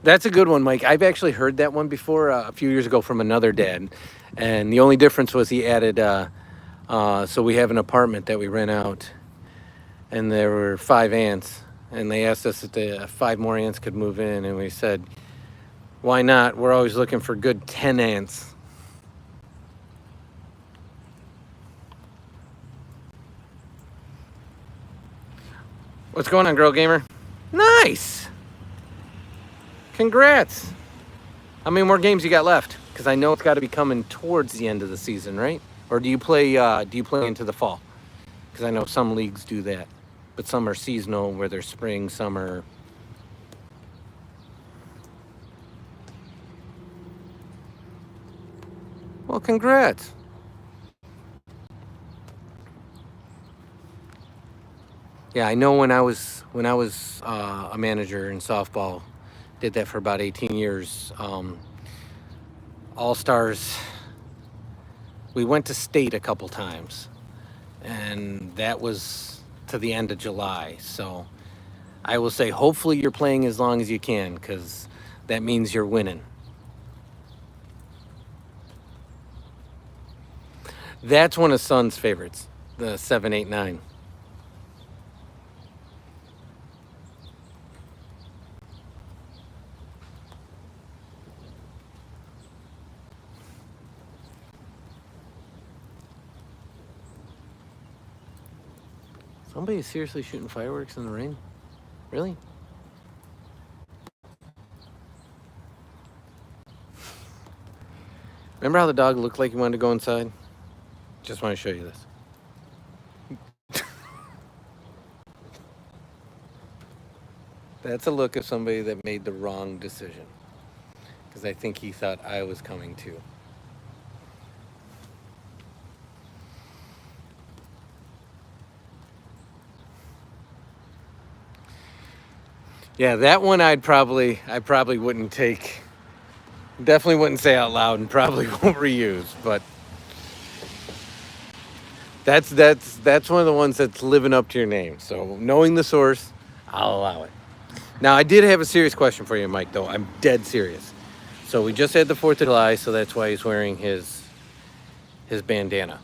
That's a good one, Mike. I've actually heard that one before a few years ago from another dad. And the only difference was he added, so we have an apartment that we rent out. And there were 5 aunts. And they asked us if the 5 more aunts could move in. And we said, why not? We're always looking for good 10 aunts. What's going on, Girl Gamer? Nice! Congrats. How many more games you got left? Because I know it's got to be coming towards the end of the season, right? Or do you play into the fall? Because I know some leagues do that, but some are seasonal where they're spring, summer. Well, congrats. Yeah, I know when I was a manager in softball, did that for about 18 years. All Stars. We went to state a couple times, and that was to the end of July. So I will say, hopefully you're playing as long as you can, because that means you're winning. That's one of Son's favorites, the 789. Somebody is seriously shooting fireworks in the rain? Really? Remember how the dog looked like he wanted to go inside? Just want to show you this. That's a look of somebody that made the wrong decision. Because I think he thought I was coming too. Yeah, that one I probably wouldn't take. Definitely wouldn't say out loud, and probably won't reuse. But that's one of the ones that's living up to your name. So knowing the source, I'll allow it. Now, I did have a serious question for you, Mike, though. I'm dead serious. So we just had the 4th of July, so that's why he's wearing his bandana.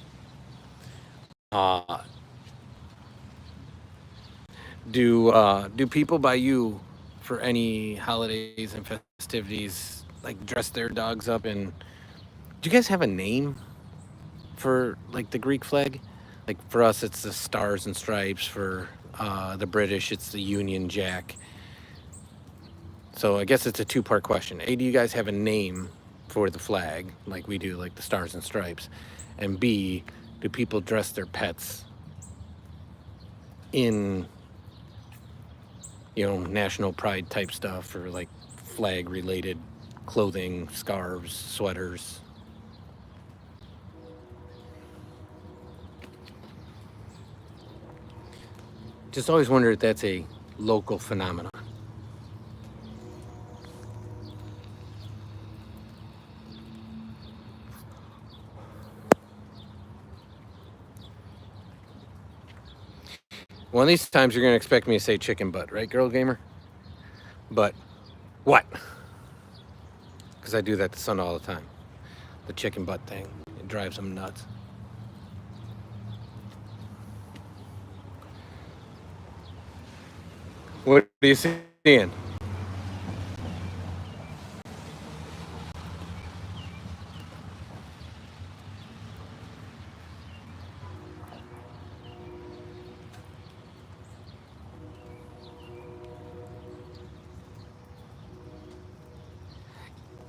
Do people buy you for any holidays and festivities, like dress their dogs up? And do you guys have a name for like the Greek flag? Like for us, it's the Stars and Stripes. For the British, it's the Union Jack. So I guess it's a two-part question. A, do you guys have a name for the flag like we do, like the Stars and Stripes? And B, do people dress their pets in, national pride type stuff, or like flag related clothing, scarves, sweaters? Just always wondered if that's a local phenomenon. One of these times you're going to expect me to say chicken butt, right, girl gamer? But what? Because I do that to Son all the time. The chicken butt thing. It drives him nuts. What are you seeing?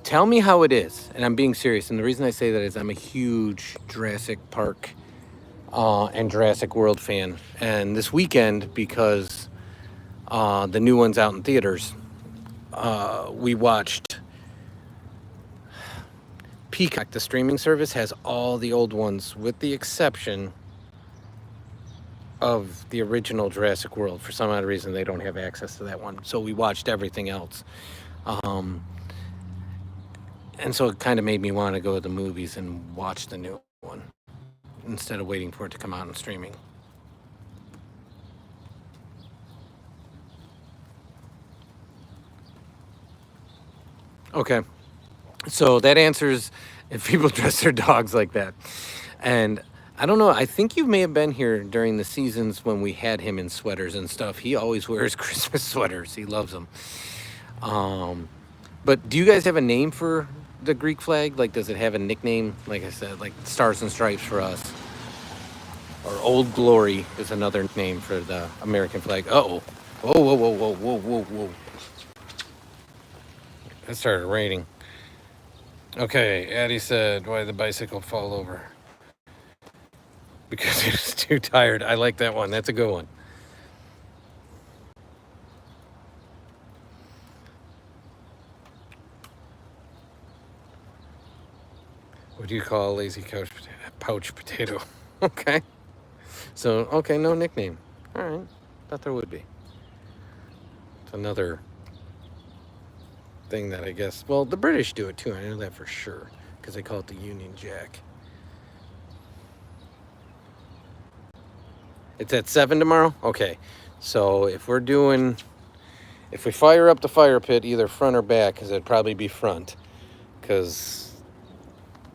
Tell me how it is, and I'm being serious. And the reason I say that is I'm a huge Jurassic Park and Jurassic World fan. And this weekend, because the new one's out in theaters, we watched Peacock. The streaming service has all the old ones, with the exception of the original Jurassic World. For some odd reason, they don't have access to that one. So we watched everything else. And so it kind of made me want to go to the movies and watch the new one instead of waiting for it to come out on streaming. Okay. So that answers if people dress their dogs like that. And I don't know, I think you may have been here during the seasons when we had him in sweaters and stuff. He always wears Christmas sweaters. He loves them. But do you guys have a name for the Greek flag? Like, does it have a nickname? Like I said, like Stars and Stripes for us. Or Old Glory is another name for the American flag. Uh-oh. Whoa, whoa, whoa, whoa, whoa, whoa, whoa. It started raining. Okay, Addie said, why did the bicycle fall over? because he was too tired. I like that one. That's a good one. What do you call a lazy pouch potato? Okay. So, okay, no nickname. All right. Thought there would be. It's another thing that I guess, well, the British do it too. I know that for sure because they call it the Union Jack. It's at 7 tomorrow? Okay. So if we fire up the fire pit, either front or back, because it'd probably be front, because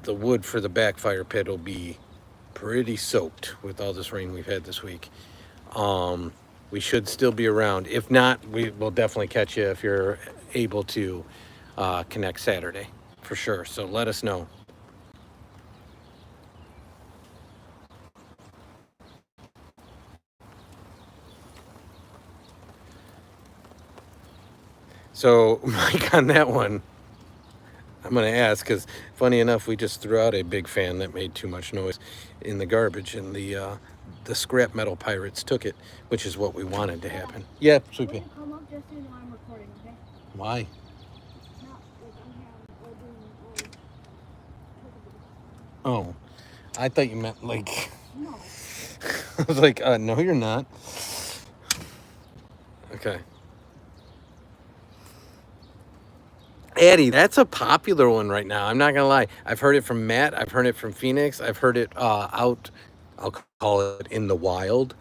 the wood for the back fire pit will be pretty soaked with all this rain we've had this week. We should still be around. If not, we will definitely catch you if you're able to connect Saturday, for sure. So let us know. So, Mike, on that one, I'm going to ask, because funny enough, we just threw out a big fan that made too much noise in the garbage, and the scrap metal pirates took it, which is what we wanted to happen. Yeah, sweet pea. Come up just so you know I'm recording, okay? Why? Oh, I thought you meant like... No. I was like, no, you're not. Okay. Addie, that's a popular one right now. I'm not gonna lie. I've heard it from Matt. I've heard it from Phoenix. I've heard it out. I'll call it in the wild.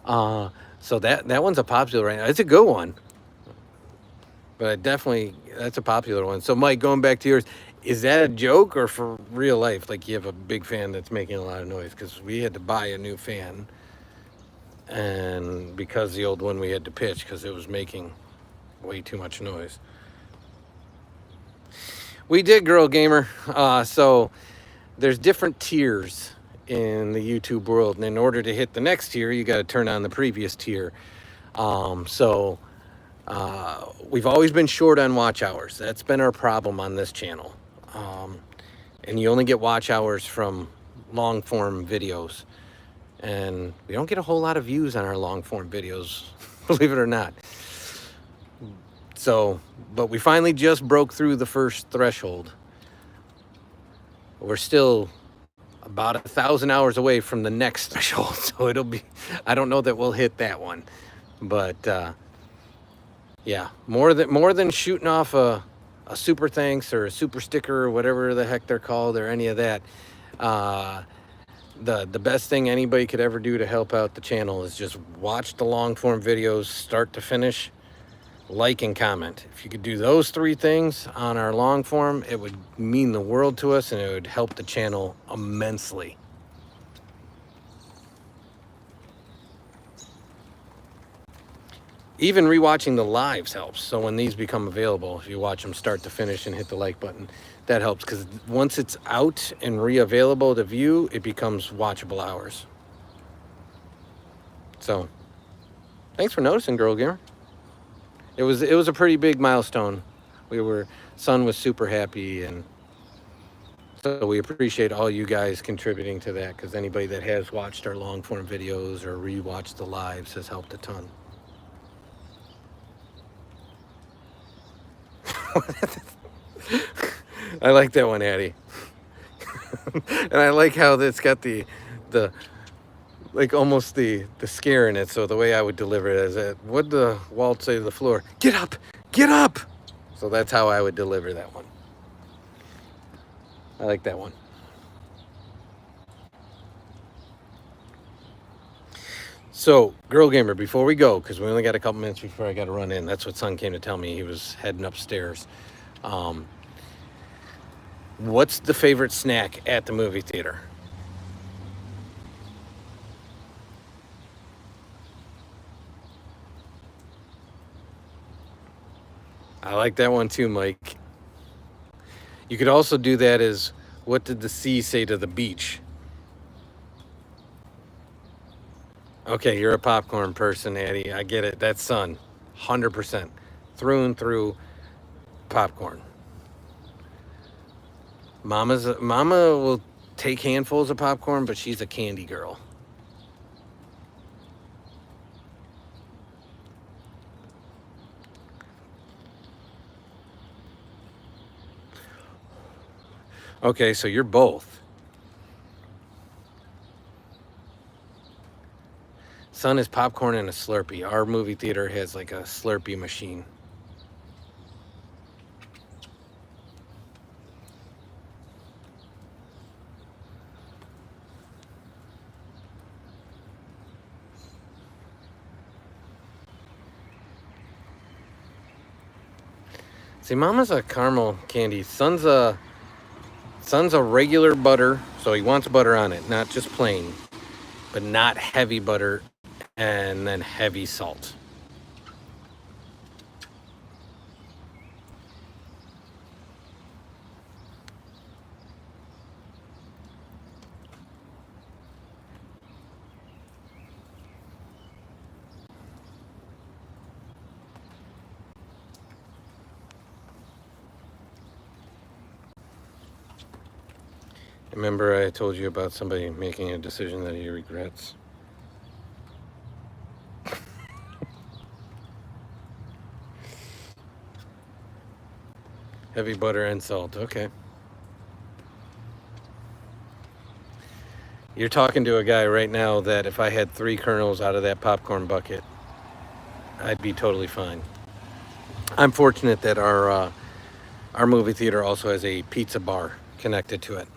So that one's a popular right now. It's a good one. But that's a popular one. So Mike, going back to yours, is that a joke or for real life? Like you have a big fan that's making a lot of noise? Because we had to buy a new fan, and because the old one we had to pitch because it was making way too much noise. We did, Girl Gamer. So there's different tiers in the YouTube world, and in order to hit the next tier, you got to turn on the previous tier. We've always been short on watch hours. That's been our problem on this channel. And you only get watch hours from long form videos, and we don't get a whole lot of views on our long form videos, believe it or not. So, but we finally just broke through the first threshold. We're still about 1,000 hours away from the next threshold, so it'll be, I don't know that we'll hit that one, but yeah, more than shooting off a super thanks or a super sticker or whatever the heck they're called or any of that. The best thing anybody could ever do to help out the channel is just watch the long form videos start to finish, like and comment. If you could do those 3 things on our long form, it would mean the world to us, and it would help the channel immensely. Even rewatching the lives helps. So when these become available, if you watch them start to finish and hit the like button, that helps, because once it's out and re-available to view, it becomes watchable hours. So thanks for noticing, Girl Gamer. It was a pretty big milestone. Son was super happy, and so we appreciate all you guys contributing to that, because anybody that has watched our long form videos or rewatched the lives has helped a ton. I like that one, Addie. And I like how it's got the like almost the scare in it. So the way I would deliver it is that, what'd the Walt say to the floor? Get up, get up. So that's how I would deliver that one. I like that one. So, Girl Gamer, before we go, because we only got a couple minutes before I got to run in. That's what Son came to tell me. He was heading upstairs. What's the favorite snack at the movie theater? I like that one too, Mike. You could also do that as, what did the sea say to the beach? Okay, you're a popcorn person, Addie. I get it. That's Son. 100%. Through and through popcorn. Mama will take handfuls of popcorn, but she's a candy girl. Okay, so you're both. Son is popcorn and a Slurpee. Our movie theater has like a Slurpee machine. See, Mama's a caramel candy. Son's a regular butter, so he wants butter on it, not just plain, but not heavy butter and then heavy salt. Remember I told you about somebody making a decision that he regrets? Heavy butter and salt, okay. You're talking to a guy right now that if I had 3 kernels out of that popcorn bucket, I'd be totally fine. I'm fortunate that our movie theater also has a pizza bar connected to it.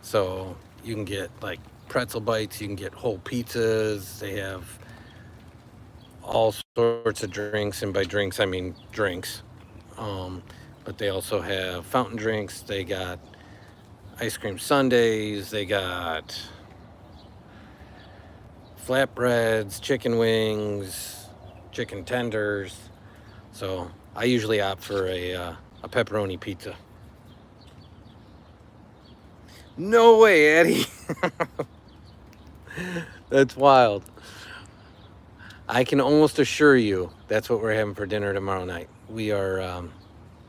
So you can get like pretzel bites, you can get whole pizzas. They have all sorts of drinks, and by drinks I mean drinks. But they also have fountain drinks. They got ice cream sundaes. They got flatbreads, chicken wings, chicken tenders. So I usually opt for a pepperoni pizza. No way, Eddie. That's wild. I can almost assure you that's what we're having for dinner tomorrow night. We are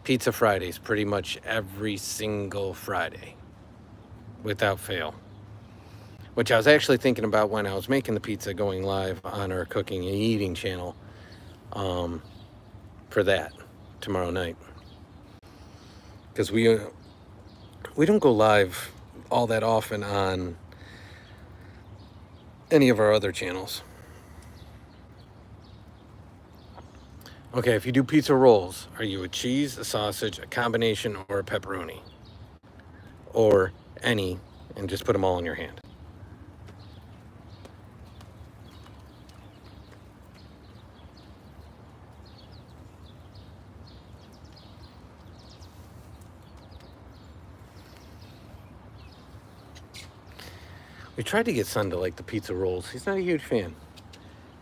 Pizza Fridays pretty much every single Friday without fail. Which I was actually thinking about when I was making the pizza, going live on our cooking and eating channel for that tomorrow night. Because we don't go live all that often on any of our other channels. Okay, if you do pizza rolls, are you a cheese, a sausage, a combination, or a pepperoni? Or any, and just put them all in your hand. We tried to get Son to like the pizza rolls. He's not a huge fan.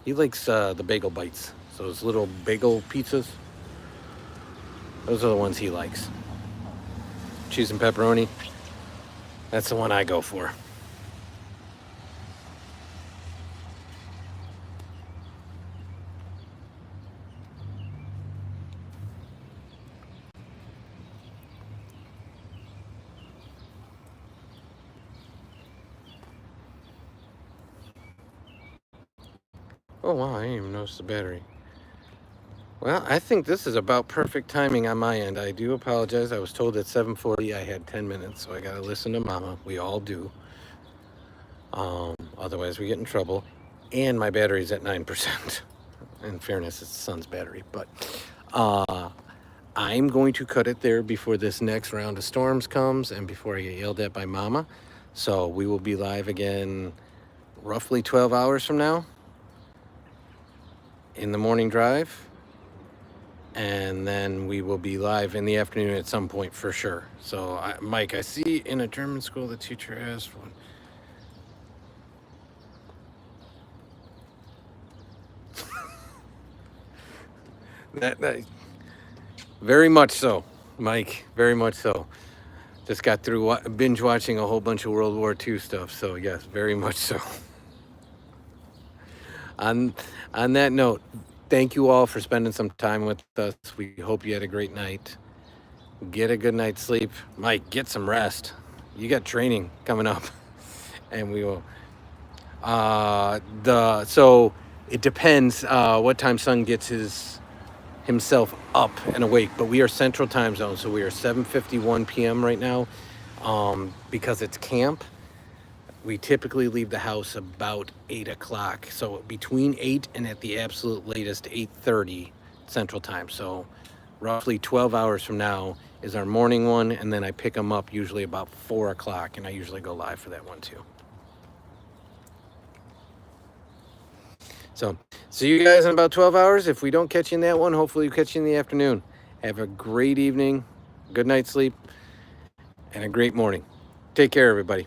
He likes the bagel bites. So those little bagel pizzas. Those are the ones he likes. Cheese and pepperoni. That's the one I go for. Oh wow, I didn't even notice the battery. Well, I think this is about perfect timing on my end. I do apologize. I was told at 7:40 I had 10 minutes, so I got to listen to Mama. We all do. Otherwise, we get in trouble. And my battery's at 9%. In fairness, it's Son's battery. But I'm going to cut it there before this next round of storms comes and before I get yelled at by Mama. So we will be live again roughly 12 hours from now in the morning drive. And then we will be live in the afternoon at some point for sure. So, Mike, I see in a German school the teacher asked one. that very much so, Mike. Very much so. Just got through binge watching a whole bunch of World War II stuff. So yes, very much so. On that note, thank you all for spending some time with us. We hope you had a great night. Get a good night's sleep. Mike, get some rest. You got training coming up. And we will. So it depends what time Son gets himself up and awake. But we are Central Time Zone, so we are 7:51 p.m. right now. Because it's camp, we typically leave the house about 8 o'clock. So between 8 and at the absolute latest 8:30 Central Time. So roughly 12 hours from now is our morning one, and then I pick them up usually about 4 o'clock, and I usually go live for that one too. So see you guys in about 12 hours. If we don't catch you in that one, hopefully we catch you in the afternoon. Have a great evening, good night's sleep, and a great morning. Take care, everybody.